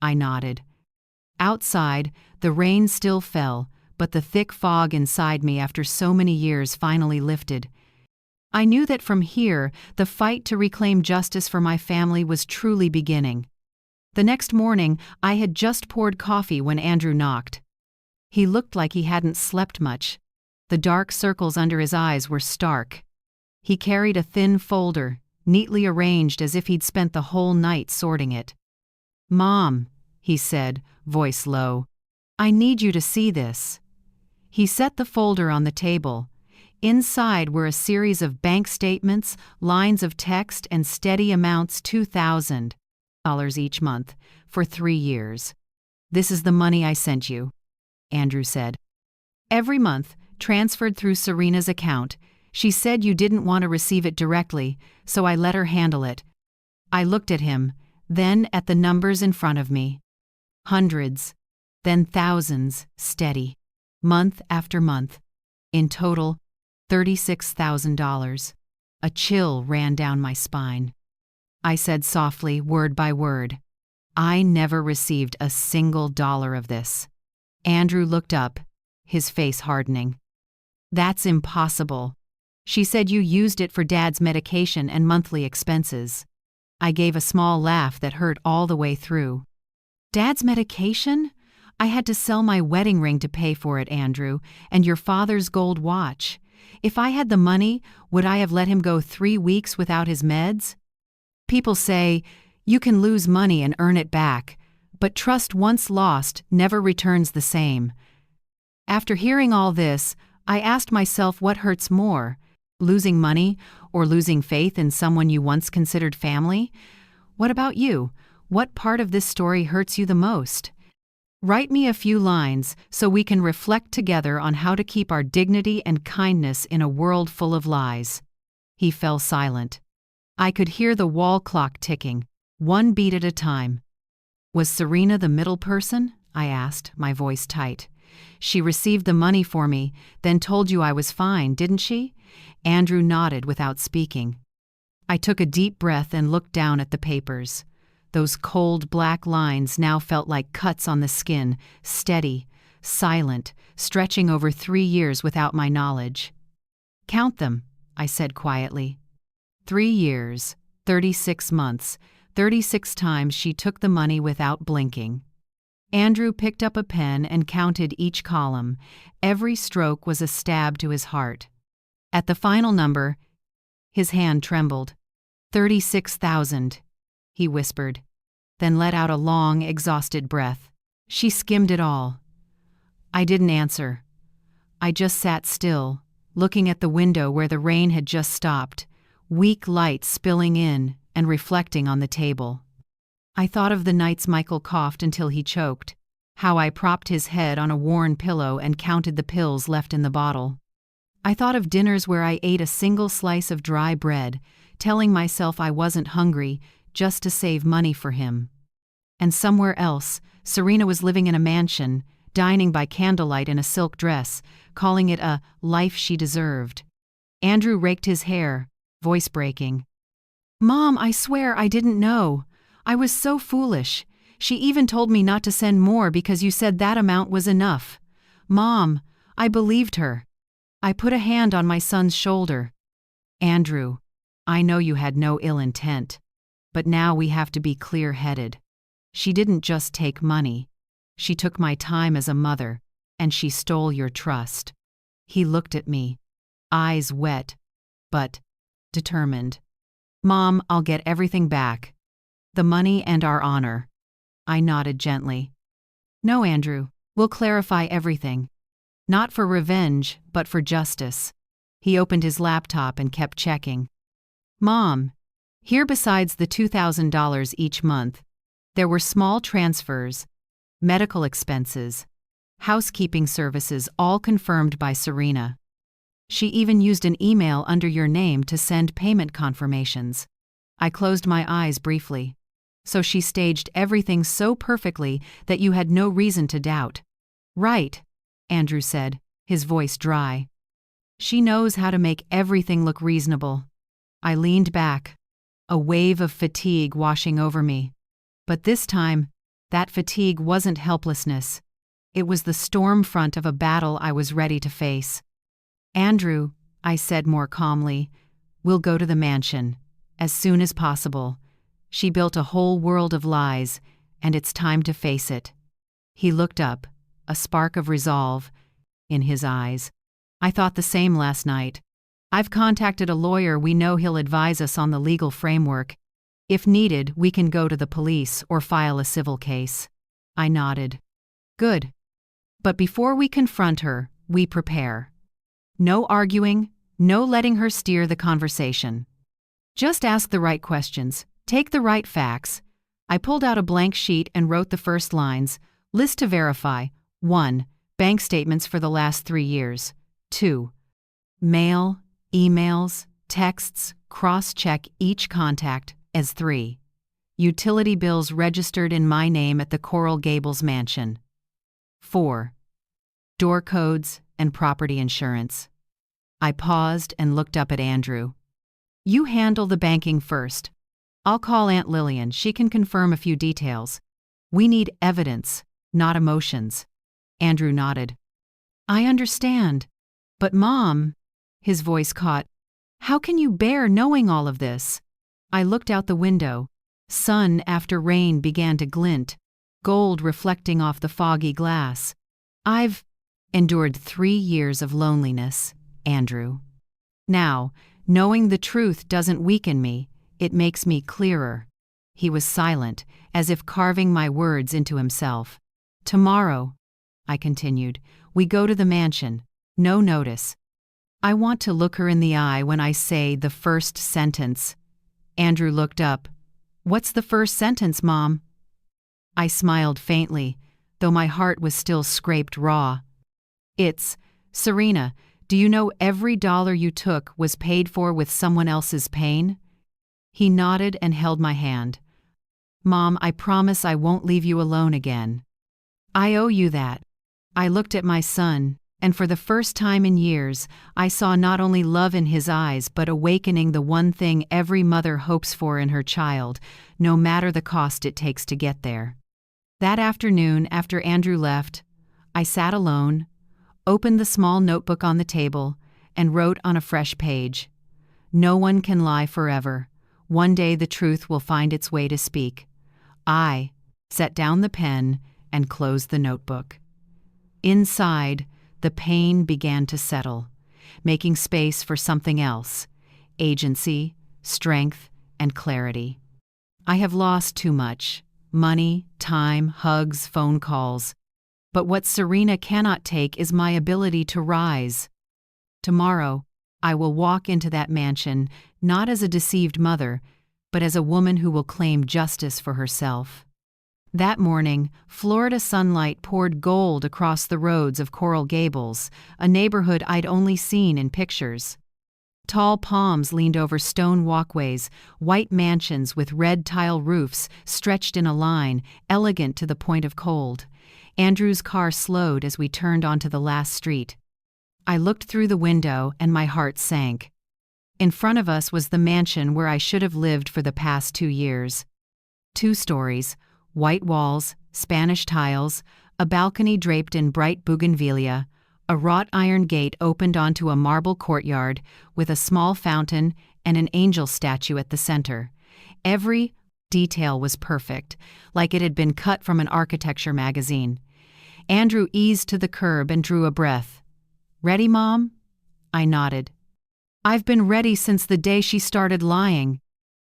I nodded. Outside, the rain still fell, but the thick fog inside me after so many years finally lifted. I knew that from here, the fight to reclaim justice for my family was truly beginning. The next morning, I had just poured coffee when Andrew knocked. He looked like he hadn't slept much. The dark circles under his eyes were stark. He carried a thin folder, neatly arranged as if he'd spent the whole night sorting it. "Mom," he said, voice low, "I need you to see this." He set the folder on the table. Inside were a series of bank statements, lines of text, and steady amounts, $2,000 each month, for 3 years. "This is the money I sent you," Andrew said. "Every month, transferred through Serena's account. She said you didn't want to receive it directly, so I let her handle it." I looked at him, then at the numbers in front of me. Hundreds, then thousands, steady, month after month. In total, $36,000. A chill ran down my spine. I said softly, word by word, "I never received a single dollar of this." Andrew looked up, his face hardening. "That's impossible. She said you used it for Dad's medication and monthly expenses." I gave a small laugh that hurt all the way through. "Dad's medication? I had to sell my wedding ring to pay for it, Andrew, and your father's gold watch. If I had the money, would I have let him go 3 weeks without his meds? People say, you can lose money and earn it back, but trust once lost never returns the same." After hearing all this, I asked myself what hurts more, losing money or losing faith in someone you once considered family? What about you? What part of this story hurts you the most? Write me a few lines so we can reflect together on how to keep our dignity and kindness in a world full of lies. He fell silent. I could hear the wall clock ticking, one beat at a time. "Was Serena the middle person?" I asked, my voice tight. "She received the money for me, then told you I was fine, didn't she?" Andrew nodded without speaking. I took a deep breath and looked down at the papers. Those cold black lines now felt like cuts on the skin, steady, silent, stretching over 3 years without my knowledge. "Count them," I said quietly. 3 years, 36 months, 36 times she took the money without blinking. Andrew picked up a pen and counted each column. Every stroke was a stab to his heart. At the final number, his hand trembled. 36,000, he whispered, then let out a long, exhausted breath. She skimmed it all. I didn't answer. I just sat still, looking at the window where the rain had just stopped, weak light spilling in and reflecting on the table. I thought of the nights Michael coughed until he choked, how I propped his head on a worn pillow and counted the pills left in the bottle. I thought of dinners where I ate a single slice of dry bread, telling myself I wasn't hungry, just to save money for him. And somewhere else, Serena was living in a mansion, dining by candlelight in a silk dress, calling it a life she deserved. Andrew raked his hair, voice breaking. "Mom, I swear I didn't know. I was so foolish. She even told me not to send more because you said that amount was enough. Mom, I believed her." I put a hand on my son's shoulder. "Andrew, I know you had no ill intent, but now we have to be clear-headed. She didn't just take money. She took my time as a mother, and she stole your trust." He looked at me, eyes wet, but determined. "Mom, I'll get everything back. The money and our honor." I nodded gently. "No, Andrew, we'll clarify everything. Not for revenge, but for justice." He opened his laptop and kept checking. "Mom, here besides the $2,000 each month, there were small transfers, medical expenses, housekeeping services, all confirmed by Serena. She even used an email under your name to send payment confirmations." I closed my eyes briefly. "So she staged everything so perfectly that you had no reason to doubt." "Right," Andrew said, his voice dry. "She knows how to make everything look reasonable." I leaned back. a wave of fatigue washing over me. But this time, that fatigue wasn't helplessness. It was the storm front of a battle I was ready to face. "Andrew," I said more calmly, "we'll go to the mansion. As soon as possible. She built a whole world of lies, and it's time to face it." He looked up, a spark of resolve in his eyes. "I thought the same last night. I've contacted a lawyer. We know he'll advise us on the legal framework. If needed, we can go to the police or file a civil case." I nodded. "Good. But before we confront her, we prepare. No arguing, no letting her steer the conversation. Just ask the right questions, take the right facts." I pulled out a blank sheet and wrote the first lines. List to verify. 1. Bank statements for the last 3 years. 2. Mail, emails, texts, cross-check each contact as 3. Utility bills registered in my name at the Coral Gables mansion. 4. Door codes and property insurance. I paused and looked up at Andrew. "You handle the banking first. I'll call Aunt Lillian. She can confirm a few details. We need evidence, not emotions." Andrew nodded. "I understand. But Mom," his voice caught, "how can you bear knowing all of this?" I looked out the window. Sun after rain began to glint, gold reflecting off the foggy glass. "I've endured 3 years of loneliness, Andrew. Now, knowing the truth doesn't weaken me, it makes me clearer." He was silent, as if carving my words into himself. "Tomorrow," I continued, "we go to the mansion. No notice. I want to look her in the eye when I say the first sentence." Andrew looked up. "What's the first sentence, Mom?" I smiled faintly, though my heart was still scraped raw. "It's, 'Serena, do you know every dollar you took was paid for with someone else's pain?'" He nodded and held my hand. "Mom, I promise I won't leave you alone again. I owe you that." I looked at my son, and for the first time in years, I saw not only love in his eyes but awakening the one thing every mother hopes for in her child, no matter the cost it takes to get there. That afternoon, after Andrew left, I sat alone, opened the small notebook on the table, and wrote on a fresh page, "No one can lie forever. One day the truth will find its way to speak." I set down the pen and closed the notebook. Inside, the pain began to settle, making space for something else: agency, strength, and clarity. I have lost too much: money, time, hugs, phone calls. But what Serena cannot take is my ability to rise. Tomorrow, I will walk into that mansion not as a deceived mother, but as a woman who will claim justice for herself. That morning, Florida sunlight poured gold across the roads of Coral Gables, a neighborhood I'd only seen in pictures. Tall palms leaned over stone walkways, white mansions with red tile roofs stretched in a line, elegant to the point of cold. Andrew's car slowed as we turned onto the last street. I looked through the window and my heart sank. In front of us was the mansion where I should have lived for the past 2 years. 2 stories, white walls, Spanish tiles, a balcony draped in bright bougainvillea, a wrought iron gate opened onto a marble courtyard with a small fountain and an angel statue at the center. Every detail was perfect, like it had been cut from an architecture magazine. Andrew eased to the curb and drew a breath. "Ready, Mom?" I nodded. "I've been ready since the day she started lying."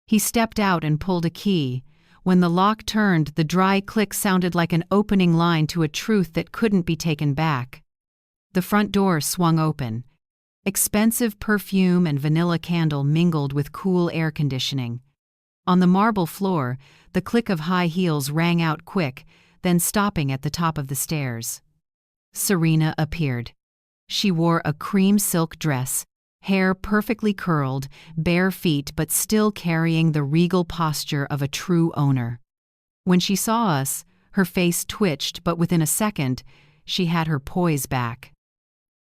He stepped out and pulled a key. When the lock turned, the dry click sounded like an opening line to a truth that couldn't be taken back. The front door swung open. Expensive perfume and vanilla candle mingled with cool air conditioning. On the marble floor, the click of high heels rang out quick, then stopping at the top of the stairs. Serena appeared. She wore a cream silk dress, hair perfectly curled, bare feet but still carrying the regal posture of a true owner. When she saw us, her face twitched, but within a second, she had her poise back.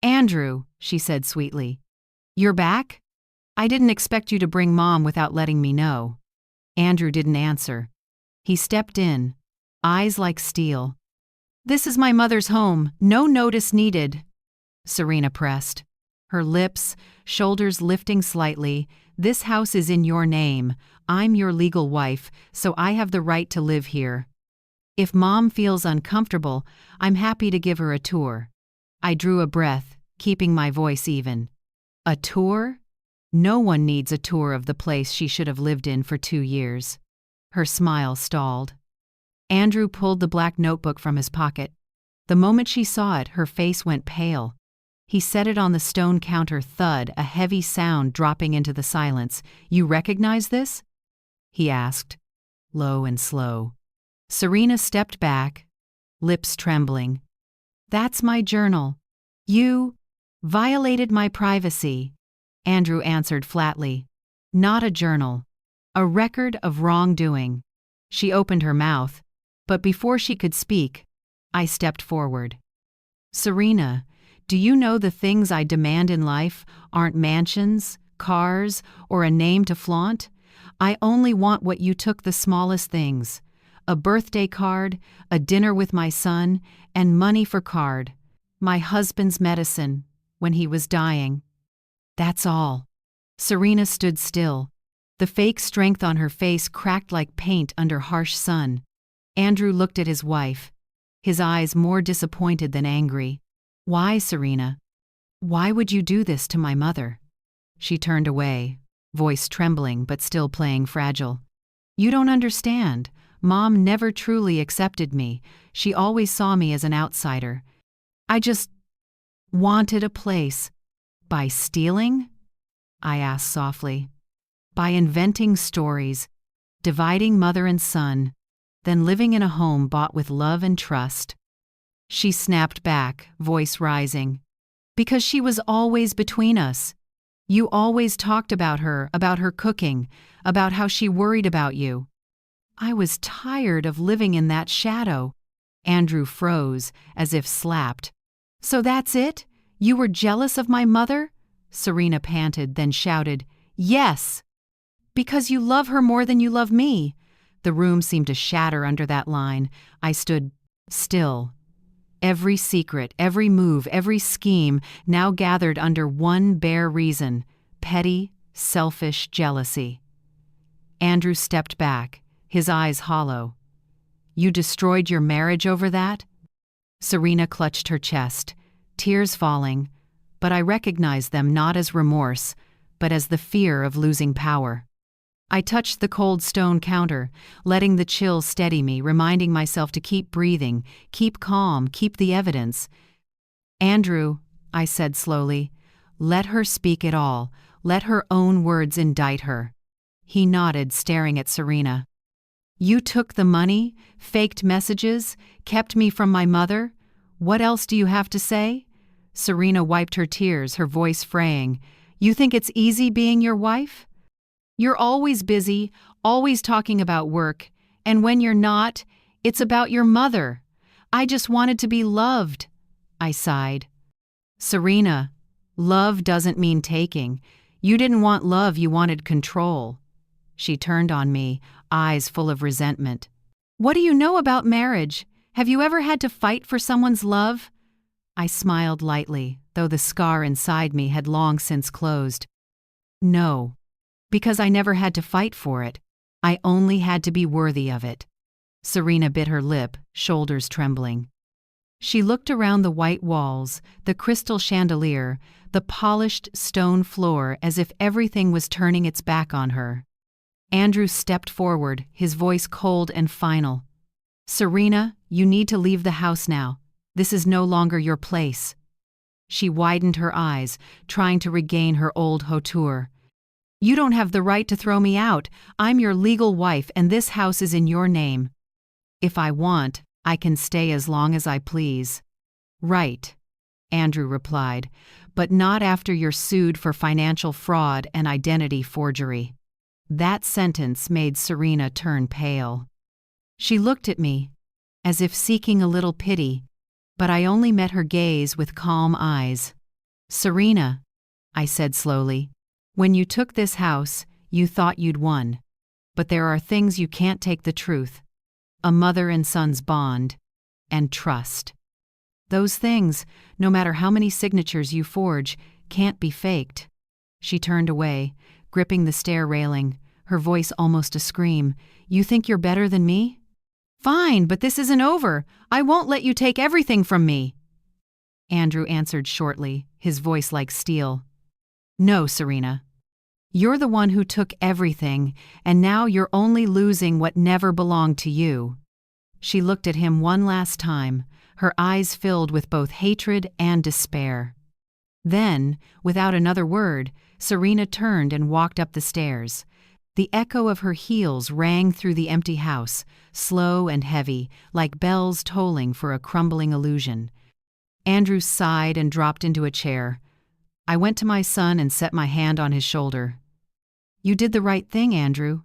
"Andrew," she said sweetly, "you're back? I didn't expect you to bring Mom without letting me know." Andrew didn't answer. He stepped in, eyes like steel. "This is my mother's home, no notice needed," Serena pressed, her lips, shoulders lifting slightly. "This house is in your name. I'm your legal wife, so I have the right to live here. If Mom feels uncomfortable, I'm happy to give her a tour." I drew a breath, keeping my voice even. A tour? No one needs a tour of the place she should have lived in for 2 years. Her smile stalled. Andrew pulled the black notebook from his pocket. The moment she saw it, her face went pale. He set it on the stone counter, thud, a heavy sound dropping into the silence. "You recognize this?" he asked, low and slow. Serena stepped back, lips trembling. "That's my journal. You violated my privacy," Andrew answered flatly. "Not a journal. A record of wrongdoing." She opened her mouth, but before she could speak, I stepped forward. "Serena, do you know the things I demand in life aren't mansions, cars, or a name to flaunt? I only want what you took, the smallest things. A birthday card, a dinner with my son, and money for card. My husband's medicine, when he was dying. That's all." Serena stood still. The fake strength on her face cracked like paint under harsh sun. Andrew looked at his wife, his eyes more disappointed than angry. "Why, Serena? Why would you do this to my mother?" She turned away, voice trembling but still playing fragile. "You don't understand. Mom never truly accepted me. She always saw me as an outsider. I just wanted a place." "By stealing?" I asked softly. "By inventing stories, dividing mother and son, then living in a home bought with love and trust." She snapped back, voice rising. "Because she was always between us. You always talked about her cooking, about how she worried about you." I was tired of living in that shadow. Andrew froze, as if slapped. "So that's it? You were jealous of my mother?" Serena panted, then shouted, "Yes! Because you love her more than you love me." The room seemed to shatter under that line. I stood still. Every secret, every move, every scheme now gathered under one bare reason: petty, selfish jealousy. Andrew stepped back, his eyes hollow. "You destroyed your marriage over that?" Serena clutched her chest, tears falling, but I recognized them not as remorse, but as the fear of losing power. I touched the cold stone counter, letting the chill steady me, reminding myself to keep breathing, keep calm, keep the evidence. "Andrew," I said slowly, "let her speak it all. Let her own words indict her." He nodded, staring at Serena. "You took the money, faked messages, kept me from my mother. What else do you have to say?" Serena wiped her tears, her voice fraying. "You think it's easy being your wife? You're always busy, always talking about work, and when you're not, it's about your mother. I just wanted to be loved." I sighed. "Serena, love doesn't mean taking. You didn't want love, you wanted control." She turned on me, eyes full of resentment. "What do you know about marriage? Have you ever had to fight for someone's love?" I smiled lightly, though the scar inside me had long since closed. "No, because I never had to fight for it. I only had to be worthy of it." Serena bit her lip, shoulders trembling. She looked around the white walls, the crystal chandelier, the polished stone floor, as if everything was turning its back on her. Andrew stepped forward, his voice cold and final. "Serena, you need to leave the house now. This is no longer your place." She widened her eyes, trying to regain her old hauteur. "You don't have the right to throw me out. I'm your legal wife, and this house is in your name. If I want, I can stay as long as I please." "Right," Andrew replied, "but not after you're sued for financial fraud and identity forgery." That sentence made Serena turn pale. She looked at me, as if seeking a little pity, but I only met her gaze with calm eyes. "Serena," I said slowly, "when you took this house, you thought you'd won. But there are things you can't take: the truth, a mother and son's bond, and trust. Those things, no matter how many signatures you forge, can't be faked." She turned away, gripping the stair railing, her voice almost a scream. "You think you're better than me? Fine, but this isn't over. I won't let you take everything from me." Andrew answered shortly, his voice like steel. "No, Serena. You're the one who took everything, and now you're only losing what never belonged to you." She looked at him one last time, her eyes filled with both hatred and despair. Then, without another word, Serena turned and walked up the stairs. The echo of her heels rang through the empty house, slow and heavy, like bells tolling for a crumbling illusion. Andrew sighed and dropped into a chair. I went to my son and set my hand on his shoulder. "You did the right thing, Andrew.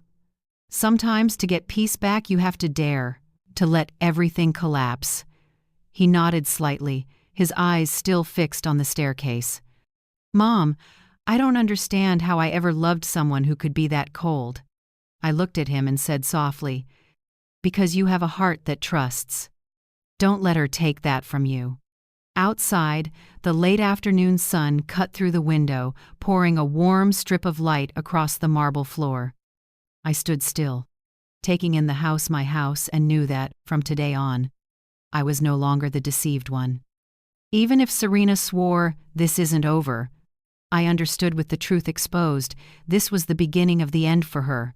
Sometimes to get peace back you have to dare, to let everything collapse." He nodded slightly, his eyes still fixed on the staircase. "Mom, I don't understand how I ever loved someone who could be that cold." I looked at him and said softly, "Because you have a heart that trusts. Don't let her take that from you." Outside, the late afternoon sun cut through the window, pouring a warm strip of light across the marble floor. I stood still, taking in the house my house, and knew that, from today on, I was no longer the deceived one. Even if Serena swore, "This isn't over," I understood with the truth exposed, this was the beginning of the end for her.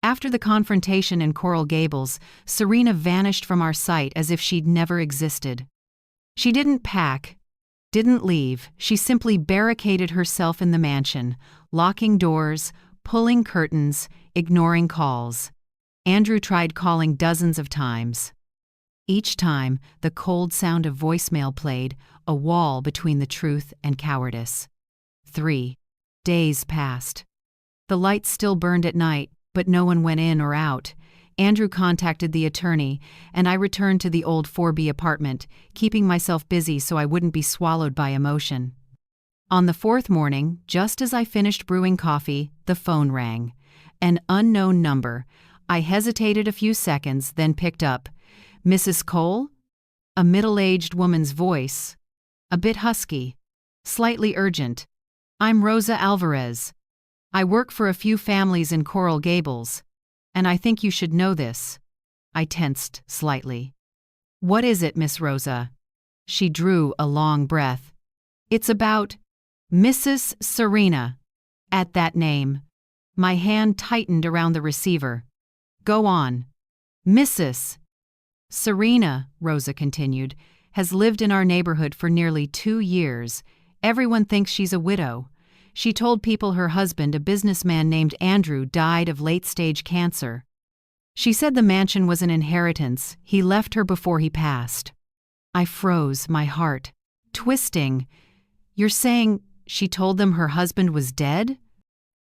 After the confrontation in Coral Gables, Serena vanished from our sight as if she'd never existed. She didn't pack, didn't leave, she simply barricaded herself in the mansion, locking doors, pulling curtains, ignoring calls. Andrew tried calling dozens of times. Each time, the cold sound of voicemail played, a wall between the truth and cowardice. 3 days passed. The lights still burned at night, but no one went in or out. Andrew contacted the attorney, and I returned to the old 4B apartment, keeping myself busy so I wouldn't be swallowed by emotion. On the fourth morning, just as I finished brewing coffee, the phone rang. An unknown number. I hesitated a few seconds, then picked up. "Mrs. Cole?" A middle-aged woman's voice. A bit husky. Slightly urgent. "I'm Rosa Alvarez. I work for a few families in Coral Gables, and I think you should know this." I tensed slightly. "What is it, Miss Rosa?" She drew a long breath. "It's about Mrs. Serena." At that name, my hand tightened around the receiver. "Go on." "Mrs. Serena," Rosa continued, "has lived in our neighborhood for nearly 2 years. Everyone thinks she's a widow. She told people her husband, a businessman named Andrew, died of late-stage cancer. She said the mansion was an inheritance. He left her before he passed." I froze, my heart twisting. "You're saying she told them her husband was dead?"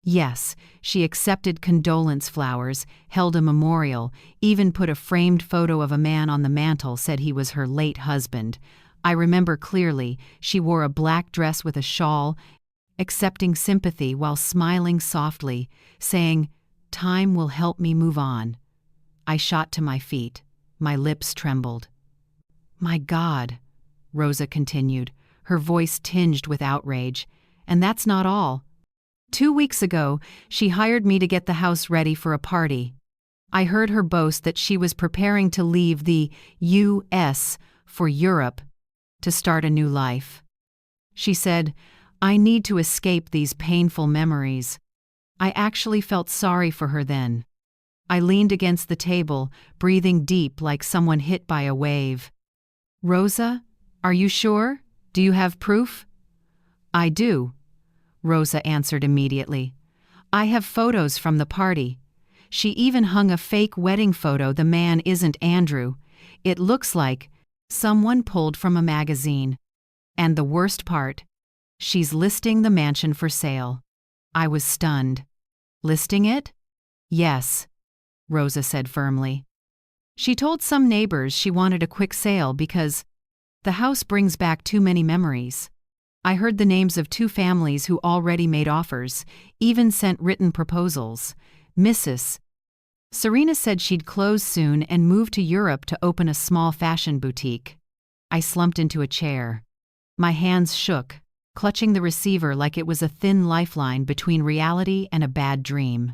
"Yes, she accepted condolence flowers, held a memorial, even put a framed photo of a man on the mantel, said he was her late husband. I remember clearly, she wore a black dress with a shawl, accepting sympathy while smiling softly, saying, 'Time will help me move on.'" I shot to my feet. My lips trembled. "My God," Rosa continued, her voice tinged with outrage. "And that's not all. 2 weeks ago, she hired me to get the house ready for a party. I heard her boast that she was preparing to leave the U.S. for Europe to start a new life. She said, 'I need to escape these painful memories.' I actually felt sorry for her then. I leaned against the table, breathing deep like someone hit by a wave. 'Rosa, are you sure? Do you have proof?' 'I do,' Rosa answered immediately. 'I have photos from the party. She even hung a fake wedding photo. The man isn't Andrew. It looks like someone pulled from a magazine. And the worst part, she's listing the mansion for sale.' I was stunned. 'Listing it?' 'Yes,' Rosa said firmly. 'She told some neighbors she wanted a quick sale because the house brings back too many memories. I heard the names of 2 families who already made offers, even sent written proposals. Mrs. Serena said she'd close soon and move to Europe to open a small fashion boutique. I slumped into a chair. My hands shook, clutching the receiver like it was a thin lifeline between reality and a bad dream.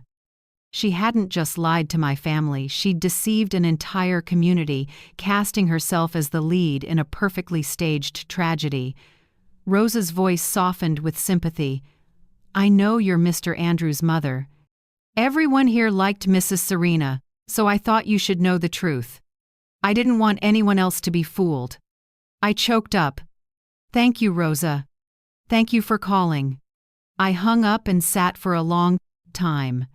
She hadn't just lied to my family, she'd deceived an entire community, casting herself as the lead in a perfectly staged tragedy. Rosa's voice softened with sympathy. "I know you're Mr. Andrew's mother. Everyone here liked Mrs. Serena, so I thought you should know the truth. I didn't want anyone else to be fooled." I choked up. "Thank you, Rosa. Thank you for calling." I hung up and sat for a long time.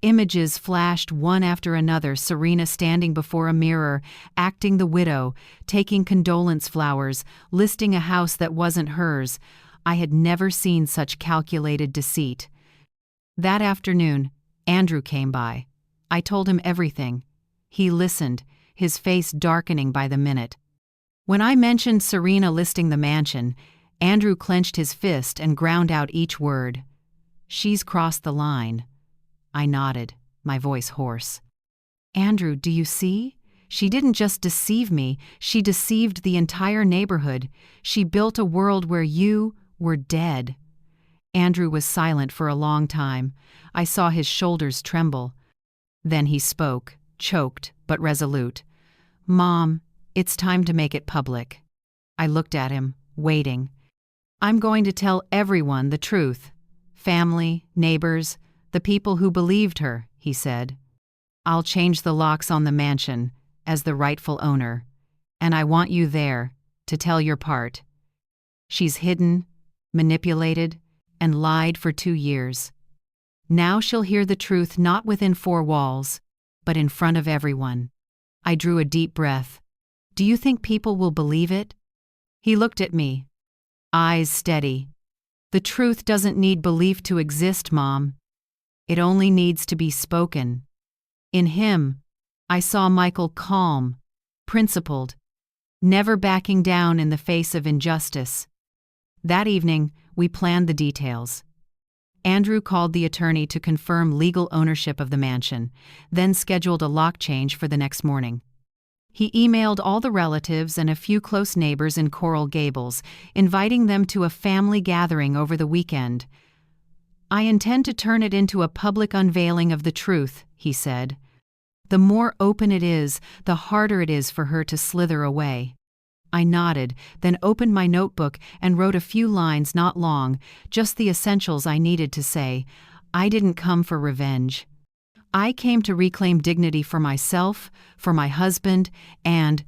Images flashed one after another, Serena standing before a mirror, acting the widow, taking condolence flowers, listing a house that wasn't hers. I had never seen such calculated deceit. That afternoon, Andrew came by. I told him everything. He listened, his face darkening by the minute. When I mentioned Serena listing the mansion, Andrew clenched his fist and ground out each word. "She's crossed the line." I nodded, my voice hoarse. "Andrew, do you see? She didn't just deceive me, she deceived the entire neighborhood. She built a world where you were dead." Andrew was silent for a long time. I saw his shoulders tremble. Then he spoke, choked but resolute. "Mom, it's time to make it public." I looked at him, waiting. "I'm going to tell everyone the truth. Family, neighbors, the people who believed her," he said. "I'll change the locks on the mansion, as the rightful owner. And I want you there, to tell your part. She's hidden, manipulated, and lied for 2 years. Now she'll hear the truth not within 4 walls, but in front of everyone." I drew a deep breath. "Do you think people will believe it?" He looked at me, eyes steady. "The truth doesn't need belief to exist, Mom. It only needs to be spoken." In him, I saw Michael calm, principled, never backing down in the face of injustice. That evening, we planned the details. Andrew called the attorney to confirm legal ownership of the mansion, then scheduled a lock change for the next morning. He emailed all the relatives and a few close neighbors in Coral Gables, inviting them to a family gathering over the weekend. "I intend to turn it into a public unveiling of the truth," he said. "The more open it is, the harder it is for her to slither away." I nodded, then opened my notebook and wrote a few lines, not long, just the essentials I needed to say. I didn't come for revenge. I came to reclaim dignity for myself, for my husband, and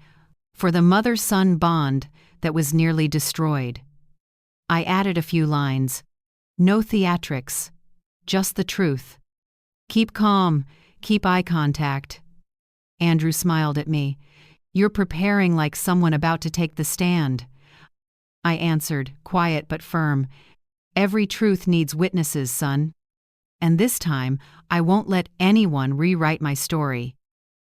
for the mother-son bond that was nearly destroyed. I added a few lines. "No theatrics, just the truth. Keep calm, keep eye contact." Andrew smiled at me. "You're preparing like someone about to take the stand." I answered, quiet but firm. "Every truth needs witnesses, son. And this time, I won't let anyone rewrite my story."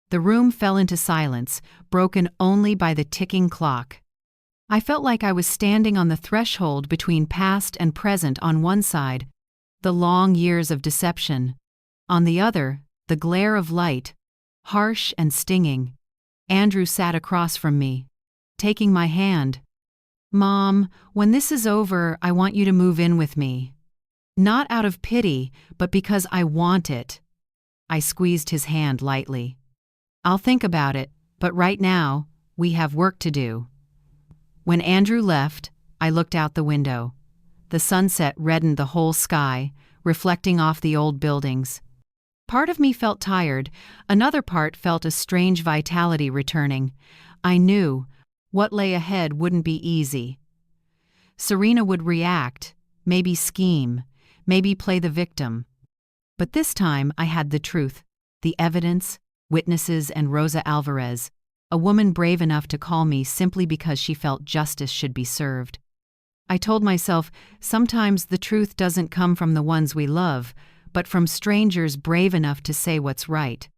The room fell into silence, broken only by the ticking clock. I felt like I was standing on the threshold between past and present on one side, the long years of deception. On the other, the glare of light, harsh and stinging. Andrew sat across from me, taking my hand. "Mom, when this is over, I want you to move in with me. Not out of pity, but because I want it." I squeezed his hand lightly. "I'll think about it, but right now, we have work to do." When Andrew left, I looked out the window. The sunset reddened the whole sky, reflecting off the old buildings. Part of me felt tired, another part felt a strange vitality returning. I knew what lay ahead wouldn't be easy. Serena would react, maybe scheme, maybe play the victim. But this time I had the truth, the evidence, witnesses, and Rosa Alvarez, a woman brave enough to call me simply because she felt justice should be served. I told myself, sometimes the truth doesn't come from the ones we love, but from strangers brave enough to say what's right.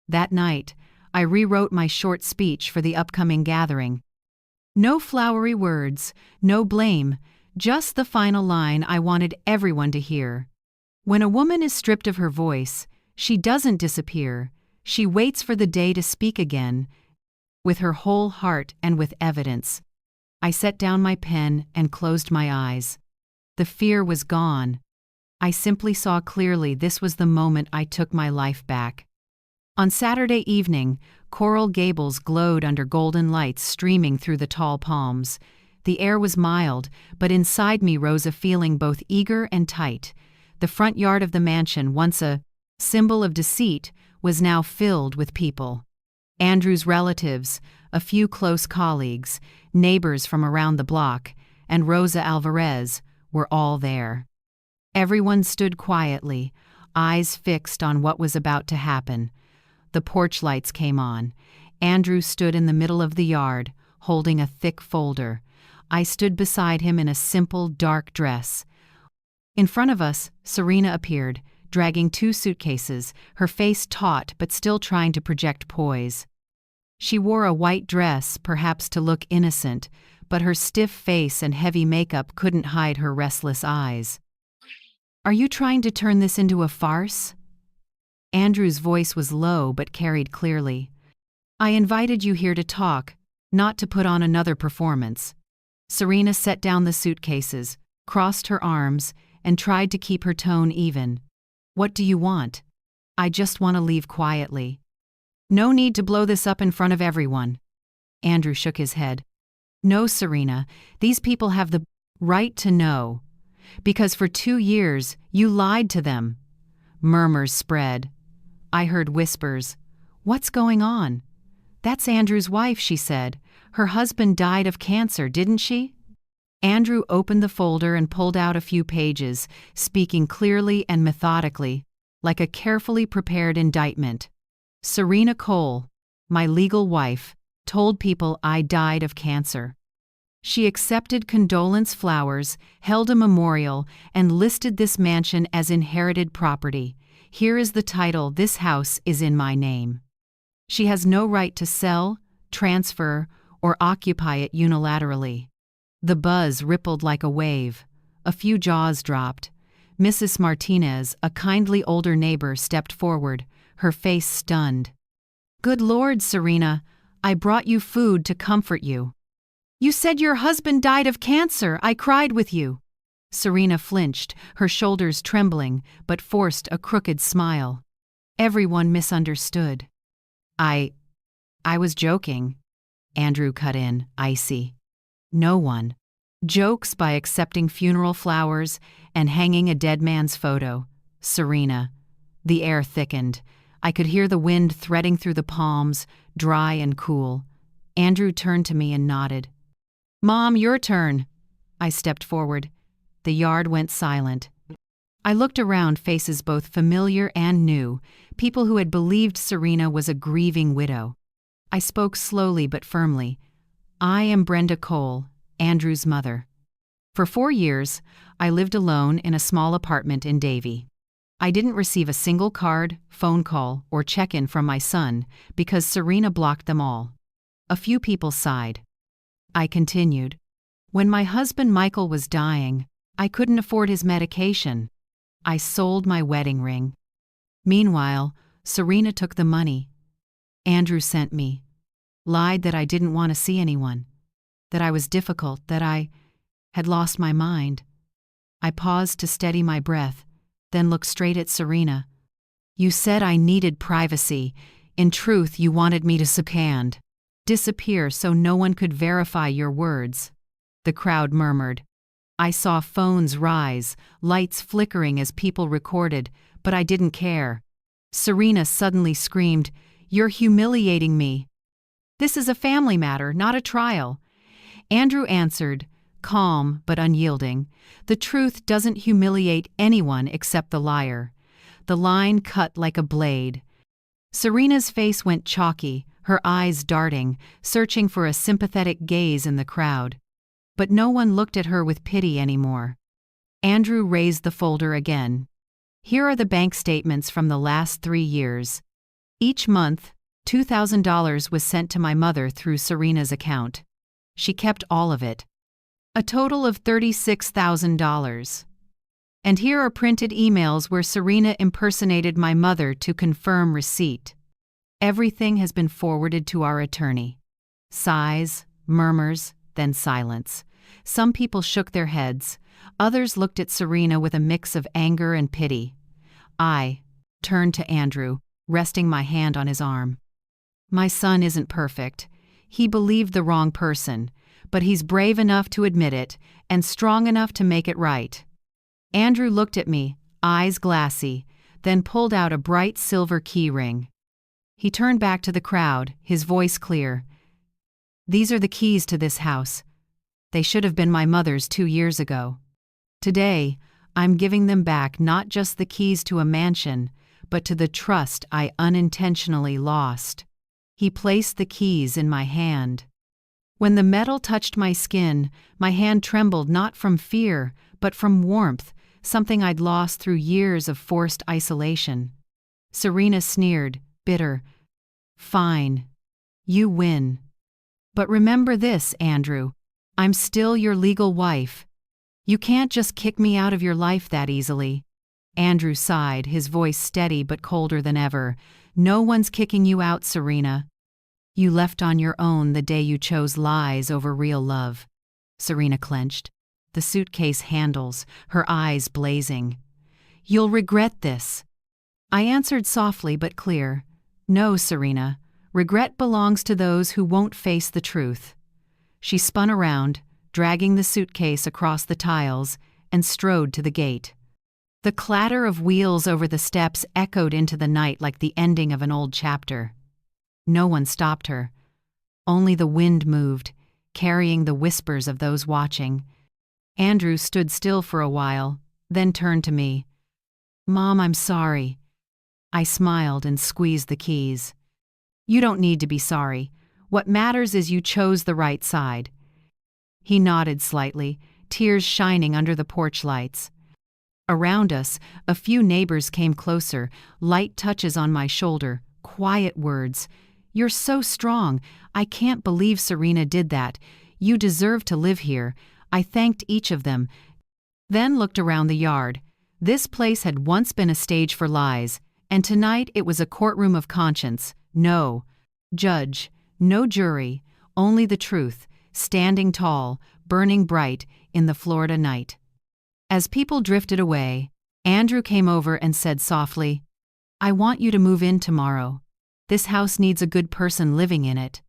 That night, I rewrote my short speech for the upcoming gathering. No flowery words, no blame, just the final line I wanted everyone to hear. When a woman is stripped of her voice, she doesn't disappear, She waits for the day to speak again, with her whole heart and with evidence. I set down my pen and closed my eyes. The fear was gone. I simply saw clearly this was the moment I took my life back. On Saturday evening, Coral Gables glowed under golden lights streaming through the tall palms. The air was mild, but inside me rose a feeling both eager and tight. The front yard of the mansion, once a symbol of deceit, was now filled with people. Andrew's relatives, a few close colleagues, neighbors from around the block, and Rosa Alvarez were all there. Everyone stood quietly, eyes fixed on what was about to happen. The porch lights came on. Andrew stood in the middle of the yard, holding a thick folder. I stood beside him in a simple, dark dress. In front of us, Serena appeared, dragging 2 suitcases, her face taut but still trying to project poise. She wore a white dress, perhaps to look innocent, but her stiff face and heavy makeup couldn't hide her restless eyes. "Are you trying to turn this into a farce?" Andrew's voice was low but carried clearly. "I invited you here to talk, not to put on another performance." Serena set down the suitcases, crossed her arms, and tried to keep her tone even. "What do you want?" "I just want to leave quietly." "No need to blow this up in front of everyone." Andrew shook his head. "No, Serena, these people have the right to know. Because for 2 years, you lied to them." Murmurs spread. I heard whispers. "What's going on?" "That's Andrew's wife," she said. "Her husband died of cancer, didn't she?" Andrew opened the folder and pulled out a few pages, speaking clearly and methodically, like a carefully prepared indictment. "Serena Cole, my legal wife, told people I died of cancer. She accepted condolence flowers, held a memorial, and listed this mansion as inherited property. Here is the title: this house is in my name. She has no right to sell, transfer, or occupy it unilaterally." The buzz rippled like a wave. A few jaws dropped. Mrs. Martinez, a kindly older neighbor, stepped forward, her face stunned. "Good Lord, Serena, I brought you food to comfort you." "You said your husband died of cancer. I cried with you." Serena flinched, her shoulders trembling, but forced a crooked smile. Everyone misunderstood. I was joking." Andrew cut in, icy. "No one. Jokes by accepting funeral flowers and hanging a dead man's photo." "Serena." The air thickened. I could hear the wind threading through the palms, dry and cool. Andrew turned to me and nodded. "Mom, your turn." I stepped forward. The yard went silent. I looked around, faces both familiar and new, people who had believed Serena was a grieving widow. I spoke slowly but firmly. "I am Brenda Cole, Andrew's mother. For 4 years, I lived alone in a small apartment in Davie. I didn't receive a single card, phone call, or check-in from my son because Serena blocked them all." A few people sighed. I continued. "When my husband Michael was dying, I couldn't afford his medication. I sold my wedding ring. Meanwhile, Serena took the money. Andrew sent me. Lied that I didn't want to see anyone. That I was difficult, that I had lost my mind." I paused to steady my breath, then looked straight at Serena. "You said I needed privacy. In truth, you wanted me to second, disappear so no one could verify your words." The crowd murmured. I saw phones rise, lights flickering as people recorded, but I didn't care. Serena suddenly screamed, "You're humiliating me." "This is a family matter, not a trial." Andrew answered, calm but unyielding, "The truth doesn't humiliate anyone except the liar." The line cut like a blade. Serena's face went chalky, her eyes darting, searching for a sympathetic gaze in the crowd. But no one looked at her with pity anymore. Andrew raised the folder again. "Here are the bank statements from the last 3 years. Each month, $2,000 was sent to my mother through Serena's account. She kept all of it. A total of $36,000. And here are printed emails where Serena impersonated my mother to confirm receipt." Everything has been forwarded to our attorney. Sighs, murmurs, then silence. Some people shook their heads. Others looked at Serena with a mix of anger and pity. I turned to Andrew, resting my hand on his arm. My son isn't perfect. He believed the wrong person, but he's brave enough to admit it and strong enough to make it right. Andrew looked at me, eyes glassy, then pulled out a bright silver key ring. He turned back to the crowd, his voice clear. These are the keys to this house. They should have been my mother's 2 years ago. Today, I'm giving them back, not just the keys to a mansion, but to the trust I unintentionally lost. He placed the keys in my hand. When the metal touched my skin, my hand trembled not from fear, but from warmth, something I'd lost through years of forced isolation. Serena sneered, bitter. Fine. You win. But remember this, Andrew. I'm still your legal wife. You can't just kick me out of your life that easily. Andrew sighed, his voice steady but colder than ever. No one's kicking you out, Serena. You left on your own the day you chose lies over real love. Serena clenched, the suitcase handles, her eyes blazing. You'll regret this. I answered softly but clear. No, Serena. Regret belongs to those who won't face the truth. She spun around, dragging the suitcase across the tiles, and strode to the gate. The clatter of wheels over the steps echoed into the night like the ending of an old chapter. No one stopped her. Only the wind moved, carrying the whispers of those watching. Andrew stood still for a while, then turned to me. Mom, I'm sorry. I smiled and squeezed the keys. You don't need to be sorry. What matters is you chose the right side. He nodded slightly, tears shining under the porch lights. Around us, a few neighbors came closer, light touches on my shoulder, quiet words. You're so strong. I can't believe Serena did that. You deserve to live here. I thanked each of them, then looked around the yard. This place had once been a stage for lies, and tonight it was a courtroom of conscience. No judge, no jury, only the truth, standing tall, burning bright in the Florida night. As people drifted away, Andrew came over and said softly, I want you to move in tomorrow. This house needs a good person living in it.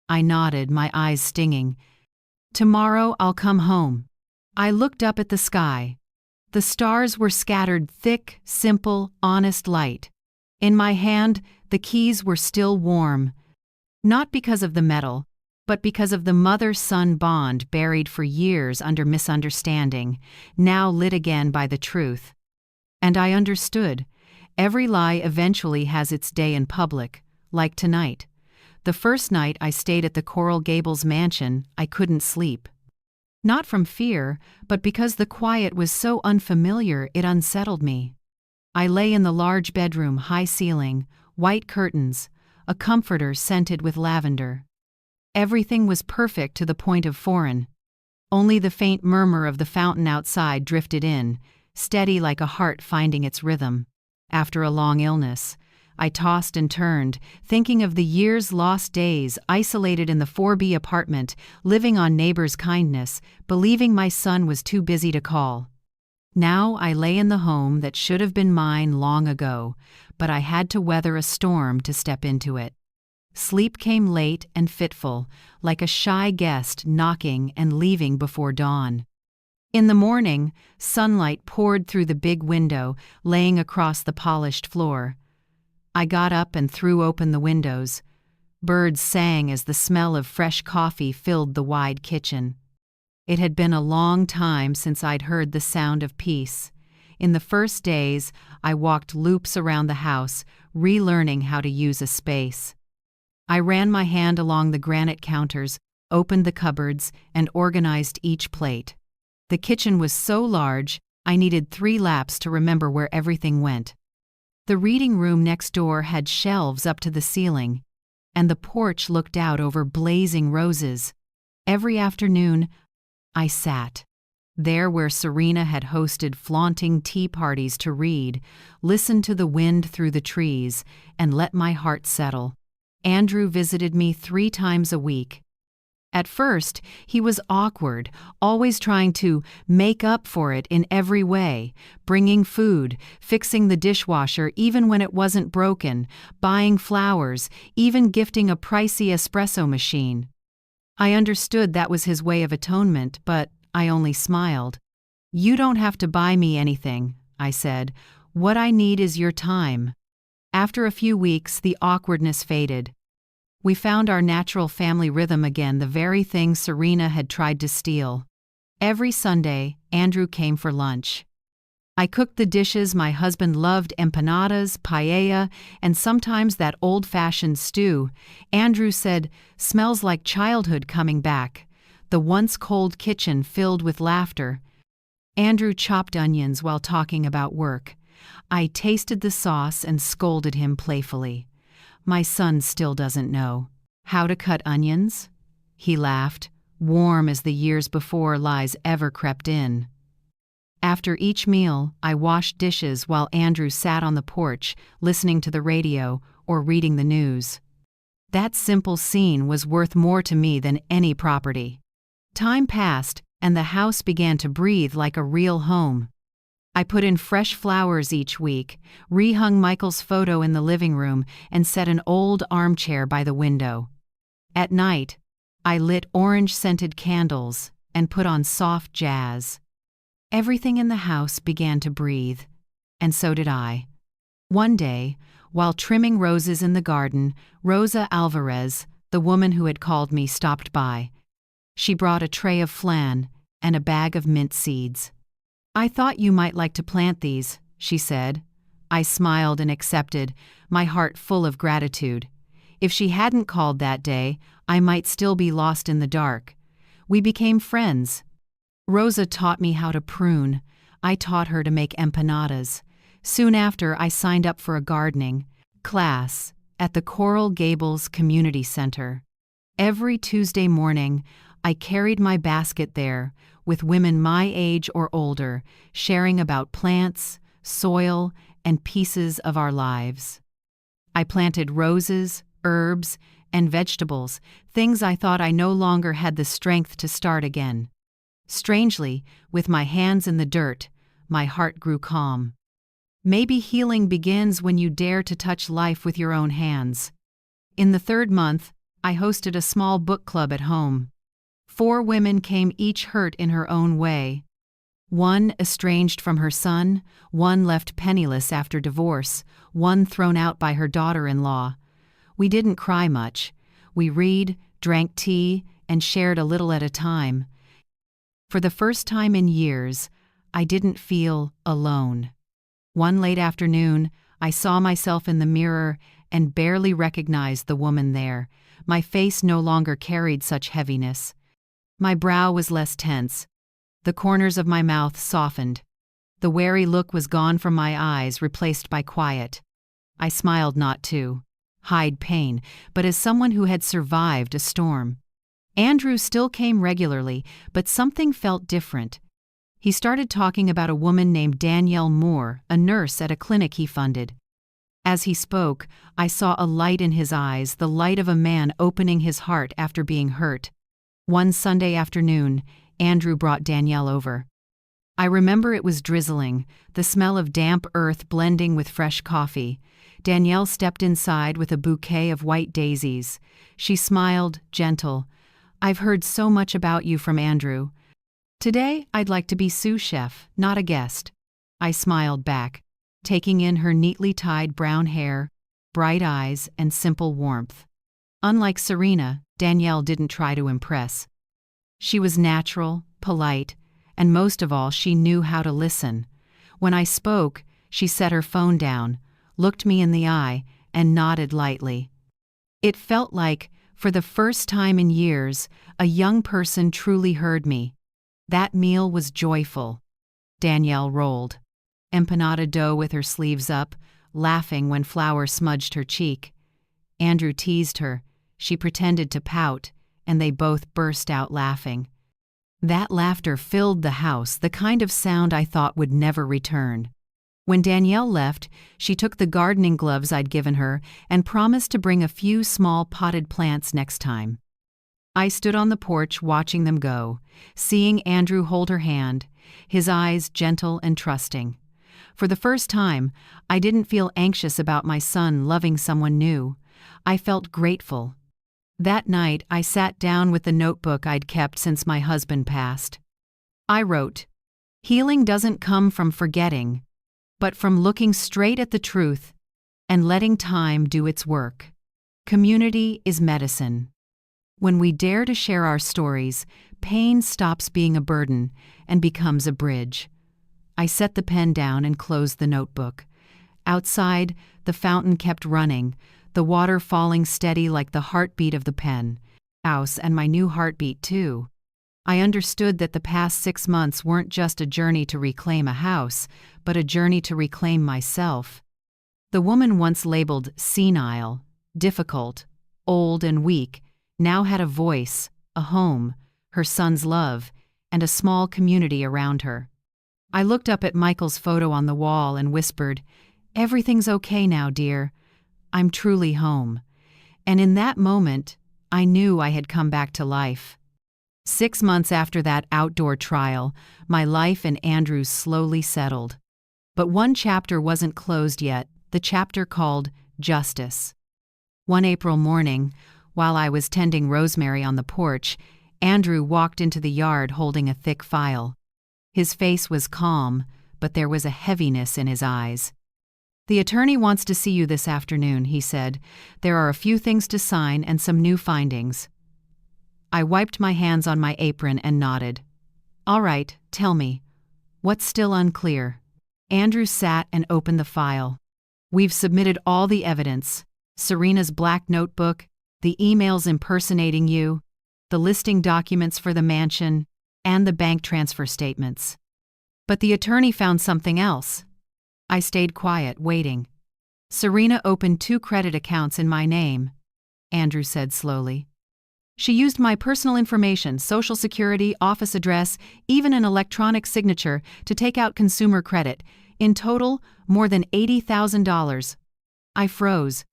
I nodded, my eyes stinging. Tomorrow I'll come home. I looked up at the sky. The stars were scattered thick, simple, honest light. In my hand, the keys were still warm. Not because of the metal, but because of the mother-son bond buried for years under misunderstanding, now lit again by the truth. And I understood. Every lie eventually has its day in public, like tonight. The first night I stayed at the Coral Gables mansion, I couldn't sleep. Not from fear, but because the quiet was so unfamiliar it unsettled me. I lay in the large bedroom, high ceiling, white curtains, a comforter scented with lavender. Everything was perfect to the point of foreign. Only the faint murmur of the fountain outside drifted in, steady like a heart finding its rhythm. After a long illness, I tossed and turned, thinking of the years' lost days, isolated in the 4B apartment, living on neighbors' kindness, believing my son was too busy to call. Now I lay in the home that should have been mine long ago, but I had to weather a storm to step into it. Sleep came late and fitful, like a shy guest knocking and leaving before dawn. In the morning, sunlight poured through the big window, laying across the polished floor. I got up and threw open the windows. Birds sang as the smell of fresh coffee filled the wide kitchen. It had been a long time since I'd heard the sound of peace. In the first days, I walked loops around the house, relearning how to use a space. I ran my hand along the granite counters, opened the cupboards, and organized each plate. The kitchen was so large, I needed 3 laps to remember where everything went. The reading room next door had shelves up to the ceiling, and the porch looked out over blazing roses. Every afternoon, I sat. There where Serena had hosted flaunting tea parties to read, listen to the wind through the trees, and let my heart settle. Andrew visited me 3 times a week. At first, he was awkward, always trying to make up for it in every way, bringing food, fixing the dishwasher even when it wasn't broken, buying flowers, even gifting a pricey espresso machine. I understood that was his way of atonement, but I only smiled. "You don't have to buy me anything," I said. "What I need is your time." After a few weeks, the awkwardness faded. We found our natural family rhythm again, the very thing Serena had tried to steal. Every Sunday, Andrew came for lunch. I cooked the dishes my husband loved: empanadas, paella, and sometimes that old-fashioned stew. Andrew said, "Smells like childhood coming back." The once cold kitchen filled with laughter. Andrew chopped onions while talking about work. I tasted the sauce and scolded him playfully. "My son still doesn't know how to cut onions?" He laughed, warm as the years before lies ever crept in. After each meal, I washed dishes while Andrew sat on the porch, listening to the radio or reading the news. That simple scene was worth more to me than any property. Time passed, and the house began to breathe like a real home. I put in fresh flowers each week, rehung Michael's photo in the living room, and set an old armchair by the window. At night, I lit orange-scented candles and put on soft jazz. Everything in the house began to breathe, and so did I. One day, while trimming roses in the garden, Rosa Alvarez, the woman who had called me, stopped by. She brought a tray of flan and a bag of mint seeds. "I thought you might like to plant these," she said. I smiled and accepted, my heart full of gratitude. If she hadn't called that day, I might still be lost in the dark. We became friends. Rosa taught me how to prune. I taught her to make empanadas. Soon after, I signed up for a gardening class at the Coral Gables Community Center. Every Tuesday morning, I carried my basket there, with women my age or older, sharing about plants, soil, and pieces of our lives. I planted roses, herbs, and vegetables, things I thought I no longer had the strength to start again. Strangely, with my hands in the dirt, my heart grew calm. Maybe healing begins when you dare to touch life with your own hands. In the 3rd month, I hosted a small book club at home. 4 women came, each hurt in her own way. One estranged from her son, one left penniless after divorce, one thrown out by her daughter-in-law. We didn't cry much. We read, drank tea, and shared a little at a time. For the first time in years, I didn't feel alone. One late afternoon, I saw myself in the mirror and barely recognized the woman there. My face no longer carried such heaviness. My brow was less tense. The corners of my mouth softened. The wary look was gone from my eyes, replaced by quiet. I smiled not to hide pain, but as someone who had survived a storm. Andrew still came regularly, but something felt different. He started talking about a woman named Danielle Moore, a nurse at a clinic he funded. As he spoke, I saw a light in his eyes, the light of a man opening his heart after being hurt. One Sunday afternoon, Andrew brought Danielle over. I remember it was drizzling, the smell of damp earth blending with fresh coffee. Danielle stepped inside with a bouquet of white daisies. She smiled, gentle. "I've heard so much about you from Andrew. Today, I'd like to be sous chef, not a guest." I smiled back, taking in her neatly tied brown hair, bright eyes, and simple warmth. Unlike Serena, Danielle didn't try to impress. She was natural, polite, and most of all, she knew how to listen. When I spoke, she set her phone down, looked me in the eye, and nodded lightly. It felt like, for the first time in years, a young person truly heard me. That meal was joyful. Danielle rolled empanada dough with her sleeves up, laughing when flour smudged her cheek. Andrew teased her. She pretended to pout, and they both burst out laughing. That laughter filled the house, the kind of sound I thought would never return. When Danielle left, she took the gardening gloves I'd given her and promised to bring a few small potted plants next time. I stood on the porch watching them go, seeing Andrew hold her hand, his eyes gentle and trusting. For the first time, I didn't feel anxious about my son loving someone new. I felt grateful. That night, I sat down with the notebook I'd kept since my husband passed. I wrote, "Healing doesn't come from forgetting, but from looking straight at the truth and letting time do its work. Community is medicine. When we dare to share our stories, pain stops being a burden and becomes a bridge." I set the pen down and closed the notebook. Outside, the fountain kept running, the water falling steady like the heartbeat of the pen. House and my new heartbeat, too. I understood that the past 6 months weren't just a journey to reclaim a house, but a journey to reclaim myself. The woman once labeled senile, difficult, old and weak, now had a voice, a home, her son's love, and a small community around her. I looked up at Michael's photo on the wall and whispered, "Everything's okay now, dear. I'm truly home." And in that moment, I knew I had come back to life. 6 months after that outdoor trial, my life and Andrew's slowly settled. But one chapter wasn't closed yet, the chapter called Justice. One April morning, while I was tending rosemary on the porch, Andrew walked into the yard holding a thick file. His face was calm, but there was a heaviness in his eyes. "The attorney wants to see you this afternoon," he said. "There are a few things to sign and some new findings." I wiped my hands on my apron and nodded. "All right, tell me. What's still unclear?" Andrew sat and opened the file. "We've submitted all the evidence. Serena's black notebook, the emails impersonating you, the listing documents for the mansion, and the bank transfer statements. But the attorney found something else." I stayed quiet, waiting. "Serena opened 2 credit accounts in my name," Andrew said slowly. "She used my personal information, social security, office address, even an electronic signature to take out consumer credit. In total, more than $80,000. I froze.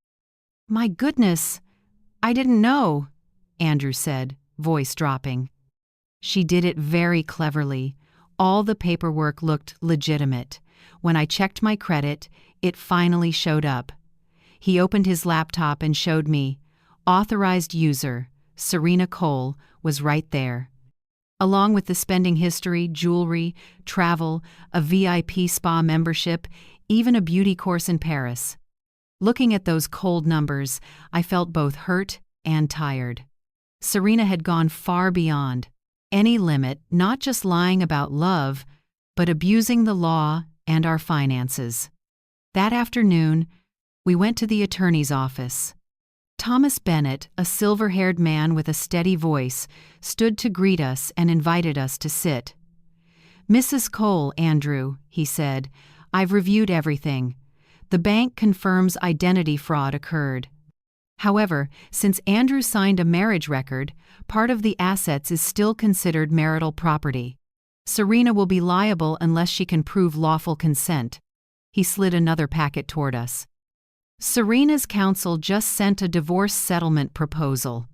"My goodness, I didn't know," Andrew said, voice dropping. "She did it very cleverly. All the paperwork looked legitimate. When I checked my credit, it finally showed up." He opened his laptop and showed me. Authorized user, Serena Cole, was right there. Along with the spending history, jewelry, travel, a VIP spa membership, even a beauty course in Paris. Looking at those cold numbers, I felt both hurt and tired. Serena had gone far beyond any limit, not just lying about love, but abusing the law and our finances. That afternoon, we went to the attorney's office. Thomas Bennett, a silver-haired man with a steady voice, stood to greet us and invited us to sit. "Mrs. Cole, Andrew," he said, "I've reviewed everything. The bank confirms identity fraud occurred. However, since Andrew signed a marriage record, part of the assets is still considered marital property. Serena will be liable unless she can prove lawful consent." He slid another packet toward us. "Serena's counsel just sent a divorce settlement proposal.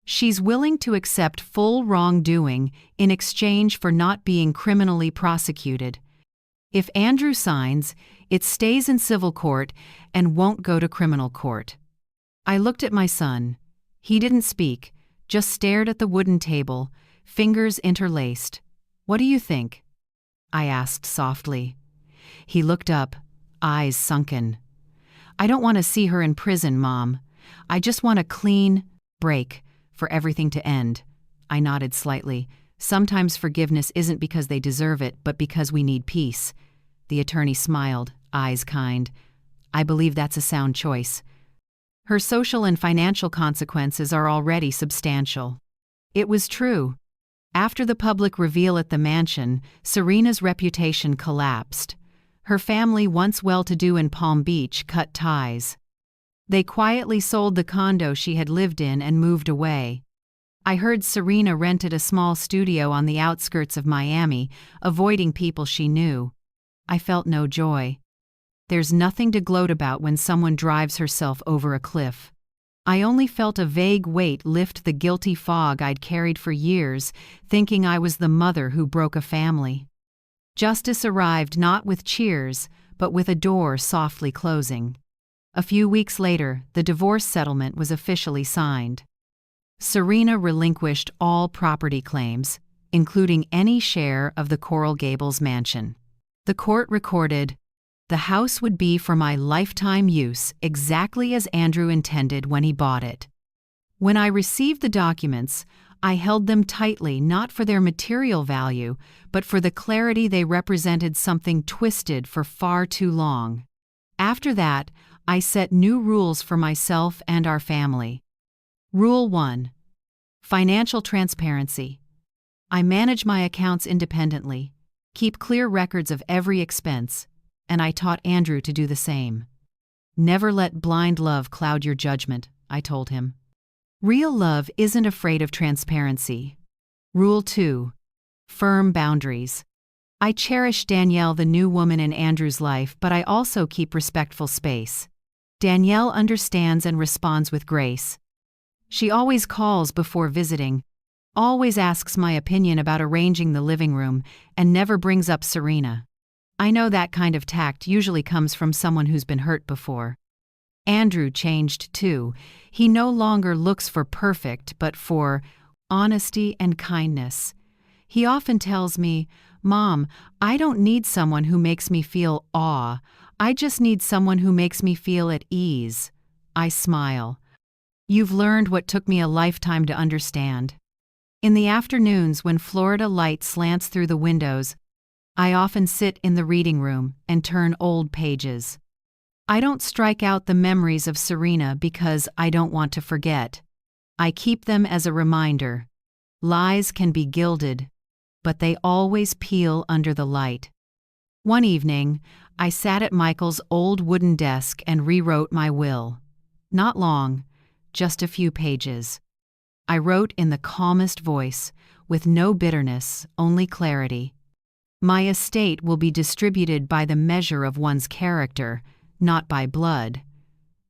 She's willing to accept full wrongdoing in exchange for not being criminally prosecuted. If Andrew signs, it stays in civil court and won't go to criminal court." I looked at my son. He didn't speak, just stared at the wooden table, fingers interlaced. "What do you think?" I asked softly. He looked up, eyes sunken. "I don't want to see her in prison, Mom. I just want a clean break for everything to end." I nodded slightly. "Sometimes forgiveness isn't because they deserve it, but because we need peace." The attorney smiled, eyes kind. "I believe that's a sound choice. Her social and financial consequences are already substantial." It was true. After the public reveal at the mansion, Serena's reputation collapsed. Her family, once well-to-do in Palm Beach, cut ties. They quietly sold the condo she had lived in and moved away. I heard Serena rented a small studio on the outskirts of Miami, avoiding people she knew. I felt no joy. There's nothing to gloat about when someone drives herself over a cliff. I only felt a vague weight lift the guilty fog I'd carried for years, thinking I was the mother who broke a family. Justice arrived not with cheers, but with a door softly closing. A few weeks later, the divorce settlement was officially signed. Serena relinquished all property claims, including any share of the Coral Gables mansion. The court recorded, "The house would be for my lifetime use, exactly as Andrew intended when he bought it." When I received the documents, I held them tightly not for their material value, but for the clarity they represented something twisted for far too long. After that, I set new rules for myself and our family. Rule 1. Financial transparency. I manage my accounts independently, keep clear records of every expense, and I taught Andrew to do the same. Never let blind love cloud your judgment, I told him. Real love isn't afraid of transparency. Rule 2. Firm boundaries. I cherish Danielle, the new woman in Andrew's life, but I also keep respectful space. Danielle understands and responds with grace. She always calls before visiting, always asks my opinion about arranging the living room, and never brings up Serena. I know that kind of tact usually comes from someone who's been hurt before. Andrew changed too. He no longer looks for perfect, but for honesty and kindness. He often tells me, "Mom, I don't need someone who makes me feel awe. I just need someone who makes me feel at ease." I smile. You've learned what took me a lifetime to understand. In the afternoons when Florida light slants through the windows, I often sit in the reading room and turn old pages. I don't strike out the memories of Serena because I don't want to forget. I keep them as a reminder. Lies can be gilded, but they always peel under the light. One evening, I sat at Michael's old wooden desk and rewrote my will. Not long, just a few pages. I wrote in the calmest voice, with no bitterness, only clarity. My estate will be distributed by the measure of one's character, not by blood.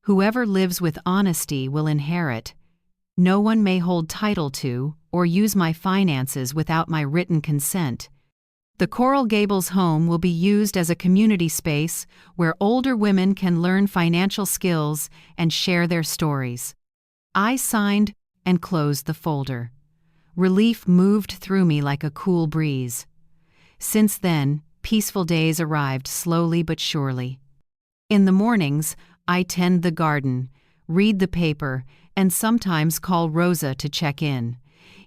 Whoever lives with honesty will inherit. No one may hold title to or use my finances without my written consent. The Coral Gables home will be used as a community space where older women can learn financial skills and share their stories. I signed and closed the folder. Relief moved through me like a cool breeze. Since then, peaceful days arrived slowly but surely. In the mornings, I tend the garden, read the paper, and sometimes call Rosa to check in.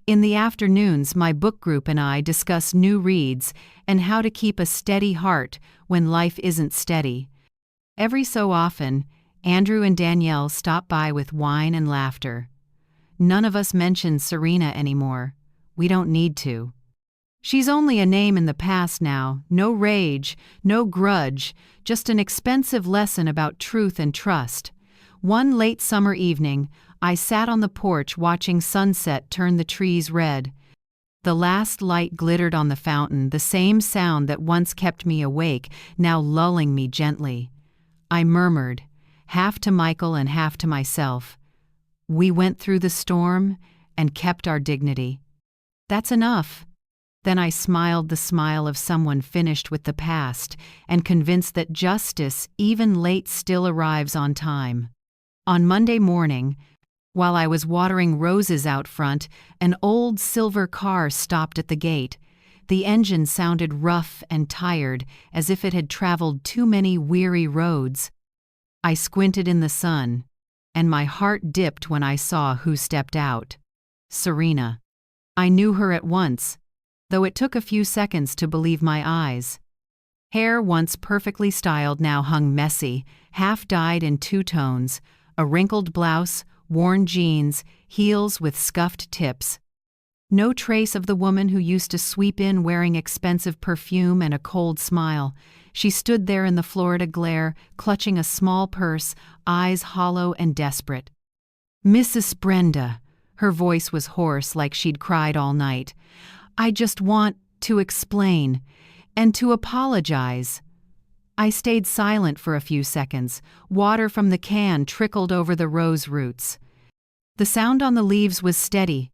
In the afternoons, my book group and I discuss new reads and how to keep a steady heart when life isn't steady. Every so often, Andrew and Danielle stop by with wine and laughter. None of us mention Serena anymore. We don't need to. She's only a name in the past now, no rage, no grudge, just an expensive lesson about truth and trust. One late summer evening, I sat on the porch watching sunset turn the trees red. The last light glittered on the fountain, the same sound that once kept me awake, now lulling me gently. I murmured, half to Michael and half to myself, "We went through the storm and kept our dignity. That's enough." Then I smiled the smile of someone finished with the past and convinced that justice, even late, still arrives on time. On Monday morning, while I was watering roses out front, an old silver car stopped at the gate. The engine sounded rough and tired, as if it had traveled too many weary roads. I squinted in the sun, and my heart dipped when I saw who stepped out. Serena. I knew her at once, though it took a few seconds to believe my eyes. Hair once perfectly styled now hung messy, half dyed in two tones, a wrinkled blouse, worn jeans, heels with scuffed tips. No trace of the woman who used to sweep in wearing expensive perfume and a cold smile. She stood there in the Florida glare, clutching a small purse, eyes hollow and desperate. "Mrs. Brenda," Her voice was hoarse, like she'd cried all night. "I just want to explain and to apologize." I stayed silent for a few seconds. Water from the can trickled over the rose roots. The sound on the leaves was steady,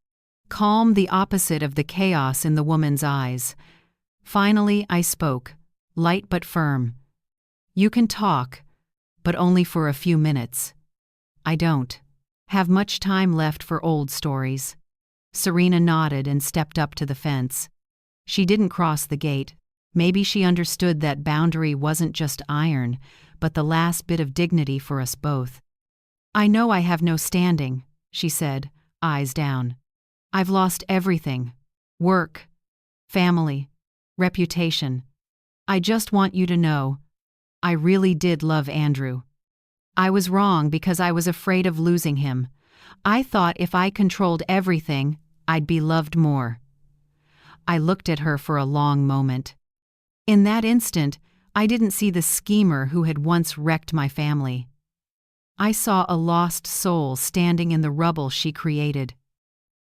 calm, the opposite of the chaos in the woman's eyes. Finally, I spoke, light but firm. "You can talk, but only for a few minutes. I don't have much time left for old stories." Serena nodded and stepped up to the fence. She didn't cross the gate. Maybe she understood that boundary wasn't just iron, but the last bit of dignity for us both. "I know I have no standing," she said, eyes down. "I've lost everything: work, family, reputation. I just want you to know, I really did love Andrew. I was wrong because I was afraid of losing him. I thought if I controlled everything, I'd be loved more." I looked at her for a long moment. In that instant, I didn't see the schemer who had once wrecked my family. I saw a lost soul standing in the rubble she created.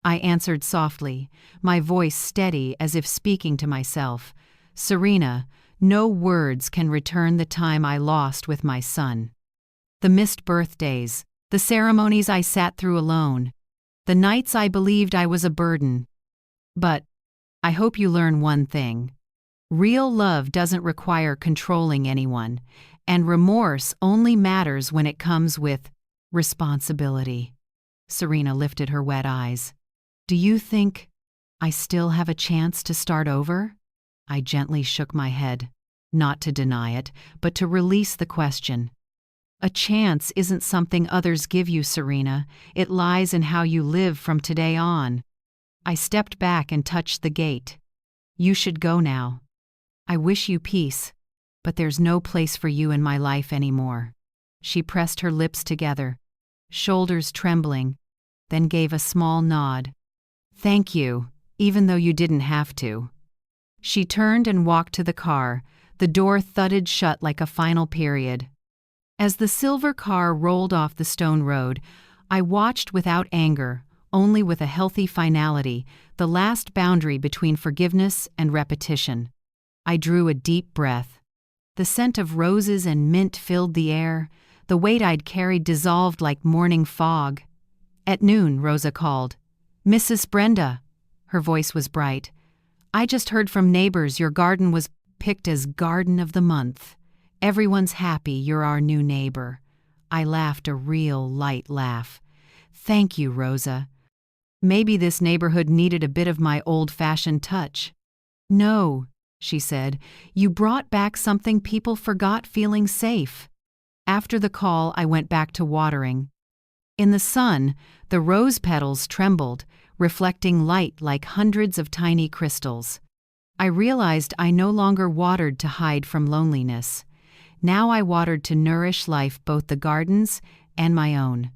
I answered softly, my voice steady as if speaking to myself. "Serena, no words can return the time I lost with my son. The missed birthdays, the ceremonies I sat through alone, the nights I believed I was a burden. But I hope you learn one thing. Real love doesn't require controlling anyone, and remorse only matters when it comes with responsibility." Serena lifted her wet eyes. "Do you think I still have a chance to start over?" I gently shook my head, not to deny it, but to release the question. "A chance isn't something others give you, Serena. It lies in how you live from today on." I stepped back and touched the gate. "You should go now. I wish you peace, but there's no place for you in my life anymore." She pressed her lips together, shoulders trembling, then gave a small nod. "Thank you, even though you didn't have to." She turned and walked to the car. The door thudded shut like a final period. As the silver car rolled off the stone road, I watched without anger, only with a healthy finality, the last boundary between forgiveness and repetition. I drew a deep breath. The scent of roses and mint filled the air. The weight I'd carried dissolved like morning fog. At noon, Rosa called. "Mrs. Brenda." Her voice was bright. "I just heard from neighbors your garden was picked as Garden of the Month. Everyone's happy you're our new neighbor." I laughed a real light laugh. "Thank you, Rosa. Maybe this neighborhood needed a bit of my old-fashioned touch." "No," she said, "you brought back something people forgot: feeling safe." After the call, I went back to watering. In the sun, the rose petals trembled, reflecting light like hundreds of tiny crystals. I realized I no longer watered to hide from loneliness. Now I watered to nourish life, both the garden's and my own.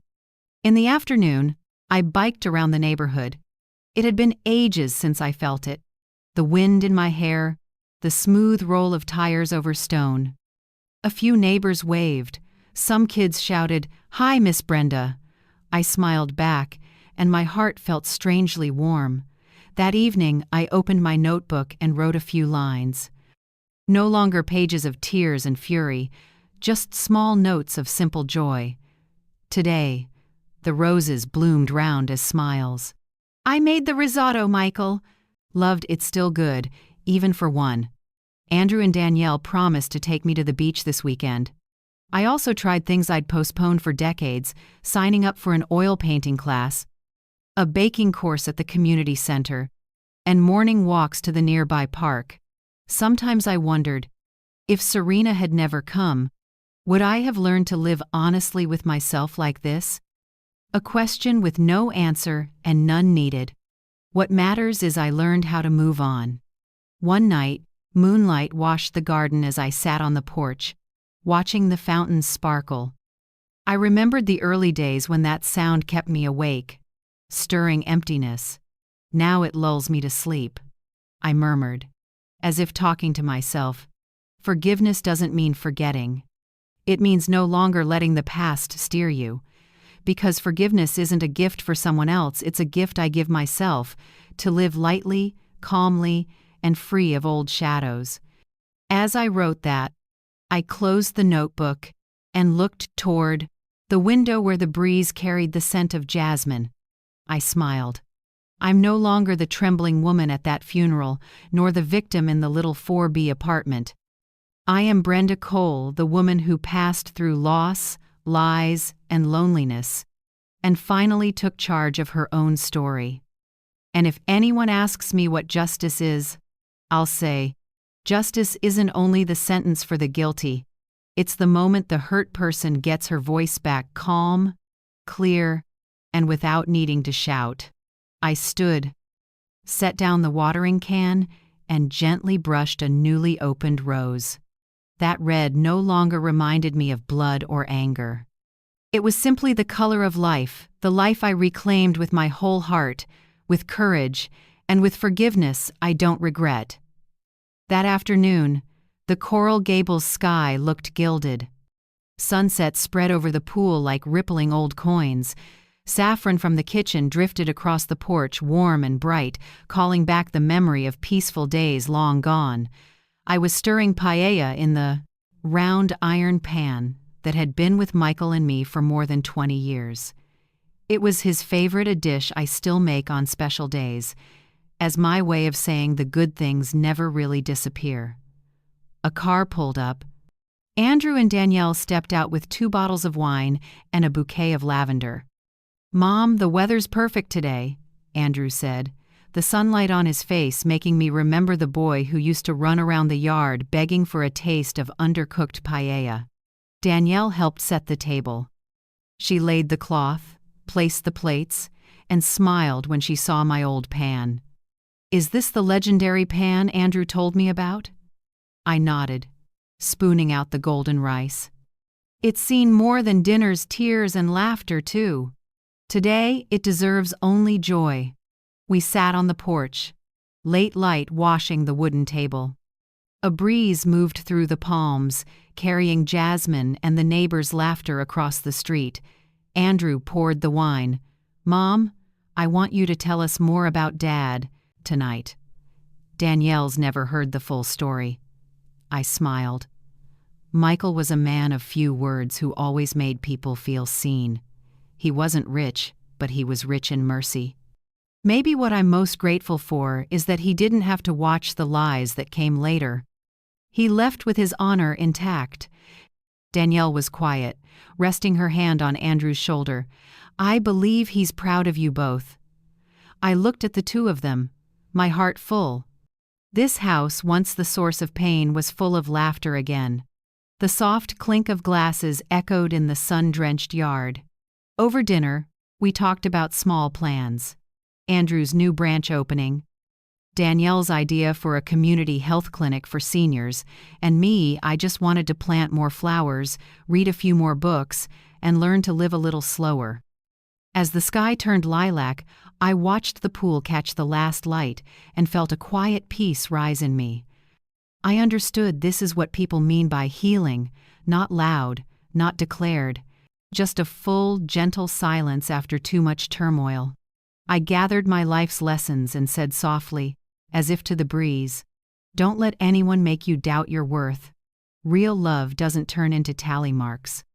In the afternoon, I biked around the neighborhood. It had been ages since I felt it. The wind in my hair, the smooth roll of tires over stone. A few neighbors waved. Some kids shouted, "Hi, Miss Brenda." I smiled back, and my heart felt strangely warm. That evening, I opened my notebook and wrote a few lines. No longer pages of tears and fury, just small notes of simple joy. Today, the roses bloomed round as smiles. "I made the risotto, Michael." Loved it's still good, even for one. Andrew and Danielle promised to take me to the beach this weekend. I also tried things I'd postponed for decades, signing up for an oil painting class, a baking course at the community center, and morning walks to the nearby park. Sometimes I wondered, if Serena had never come, would I have learned to live honestly with myself like this? A question with no answer and none needed. What matters is I learned how to move on. One night, moonlight washed the garden as I sat on the porch, watching the fountains sparkle. I remembered the early days when that sound kept me awake, stirring emptiness. Now it lulls me to sleep. I murmured, as if talking to myself. Forgiveness doesn't mean forgetting. It means no longer letting the past steer you. because forgiveness isn't a gift for someone else, it's a gift I give myself, to live lightly, calmly, and free of old shadows. As I wrote that, I closed the notebook and looked toward the window where the breeze carried the scent of jasmine. I smiled. I'm no longer the trembling woman at that funeral, nor the victim in the little 4B apartment. I am Brenda Cole, the woman who passed through loss, lies, and loneliness, and finally took charge of her own story. And if anyone asks me what justice is, I'll say, justice isn't only the sentence for the guilty, it's the moment the hurt person gets her voice back calm, clear, and without needing to shout. I stood, set down the watering can, and gently brushed a newly opened rose. That red no longer reminded me of blood or anger. It was simply the color of life, the life I reclaimed with my whole heart, with courage, and with forgiveness I don't regret. That afternoon, the Coral Gables sky looked gilded. Sunset spread over the pool like rippling old coins. Saffron from the kitchen drifted across the porch, warm and bright, calling back the memory of peaceful days long gone. I was stirring paella in the round iron pan that had been with Michael and me for more than 20 years. It was his favorite, a dish I still make on special days, as my way of saying the good things never really disappear. A car pulled up. Andrew and Danielle stepped out with 2 bottles of wine and a bouquet of lavender. "Mom, the weather's perfect today," Andrew said, the sunlight on his face making me remember the boy who used to run around the yard begging for a taste of undercooked paella. Danielle helped set the table. She laid the cloth, placed the plates, and smiled when she saw my old pan. "Is this the legendary pan Andrew told me about?" I nodded, spooning out the golden rice. "It's seen more than dinners, tears, and laughter, too. Today, it deserves only joy." We sat on the porch, late light washing the wooden table. A breeze moved through the palms, carrying jasmine and the neighbors' laughter across the street. Andrew poured the wine. "Mom, I want you to tell us more about Dad tonight." Danielle's never heard the full story. I smiled. Michael was a man of few words who always made people feel seen. He wasn't rich, but he was rich in mercy. Maybe what I'm most grateful for is that he didn't have to watch the lies that came later. He left with his honor intact. Danielle was quiet, resting her hand on Andrew's shoulder. "I believe he's proud of you both." I looked at the 2 of them, my heart full. This house, once the source of pain, was full of laughter again. The soft clink of glasses echoed in the sun-drenched yard. Over dinner, we talked about small plans. Andrew's new branch opening, Danielle's idea for a community health clinic for seniors, and me, I just wanted to plant more flowers, read a few more books, and learn to live a little slower. As the sky turned lilac, I watched the pool catch the last light and felt a quiet peace rise in me. I understood this is what people mean by healing, not loud, not declared, just a full, gentle silence after too much turmoil. I gathered my life's lessons and said softly, as if to the breeze, "Don't let anyone make you doubt your worth. Real love doesn't turn into tally marks.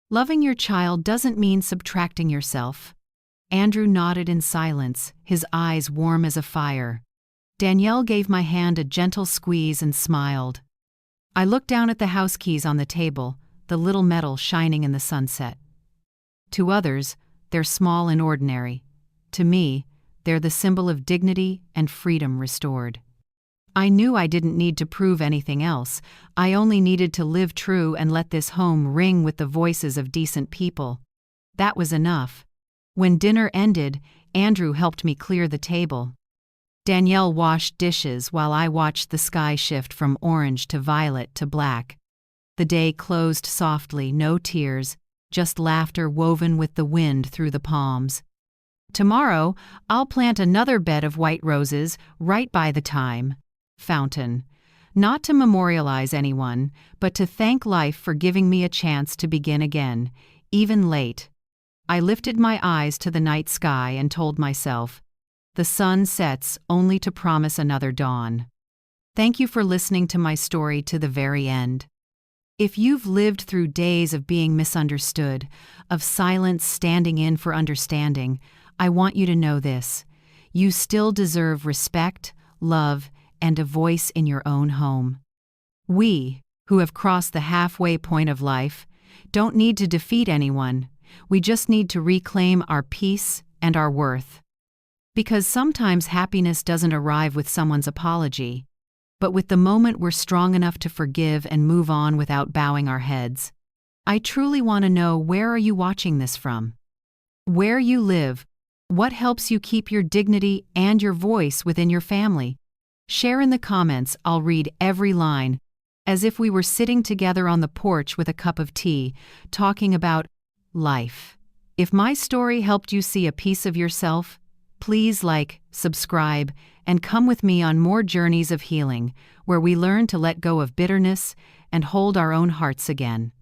Loving your child doesn't mean subtracting yourself." Andrew nodded in silence, his eyes warm as a fire. Danielle gave my hand a gentle squeeze and smiled. I looked down at the house keys on the table, the little metal shining in the sunset. To others, they're small and ordinary. To me, they're the symbol of dignity and freedom restored. I knew I didn't need to prove anything else. I only needed to live true and let this home ring with the voices of decent people. That was enough. When dinner ended, Andrew helped me clear the table. Danielle washed dishes while I watched the sky shift from orange to violet to black. The day closed softly, no tears, just laughter woven with the wind through the palms. Tomorrow, I'll plant another bed of white roses right by the time fountain, not to memorialize anyone, but to thank life for giving me a chance to begin again, even late. I lifted my eyes to the night sky and told myself, the sun sets only to promise another dawn. Thank you for listening to my story to the very end. If you've lived through days of being misunderstood, of silence standing in for understanding, I want you to know this: you still deserve respect, love, and a voice in your own home. We, who have crossed the halfway point of life, don't need to defeat anyone. We just need to reclaim our peace and our worth. Because sometimes happiness doesn't arrive with someone's apology, but with the moment we're strong enough to forgive and move on without bowing our heads. I truly want to know, where are you watching this from? Where you live? What helps you keep your dignity and your voice within your family? Share in the comments. I'll read every line, as if we were sitting together on the porch with a cup of tea, talking about life. If my story helped you see a piece of yourself, please like, subscribe, and come with me on more journeys of healing, where we learn to let go of bitterness and hold our own hearts again.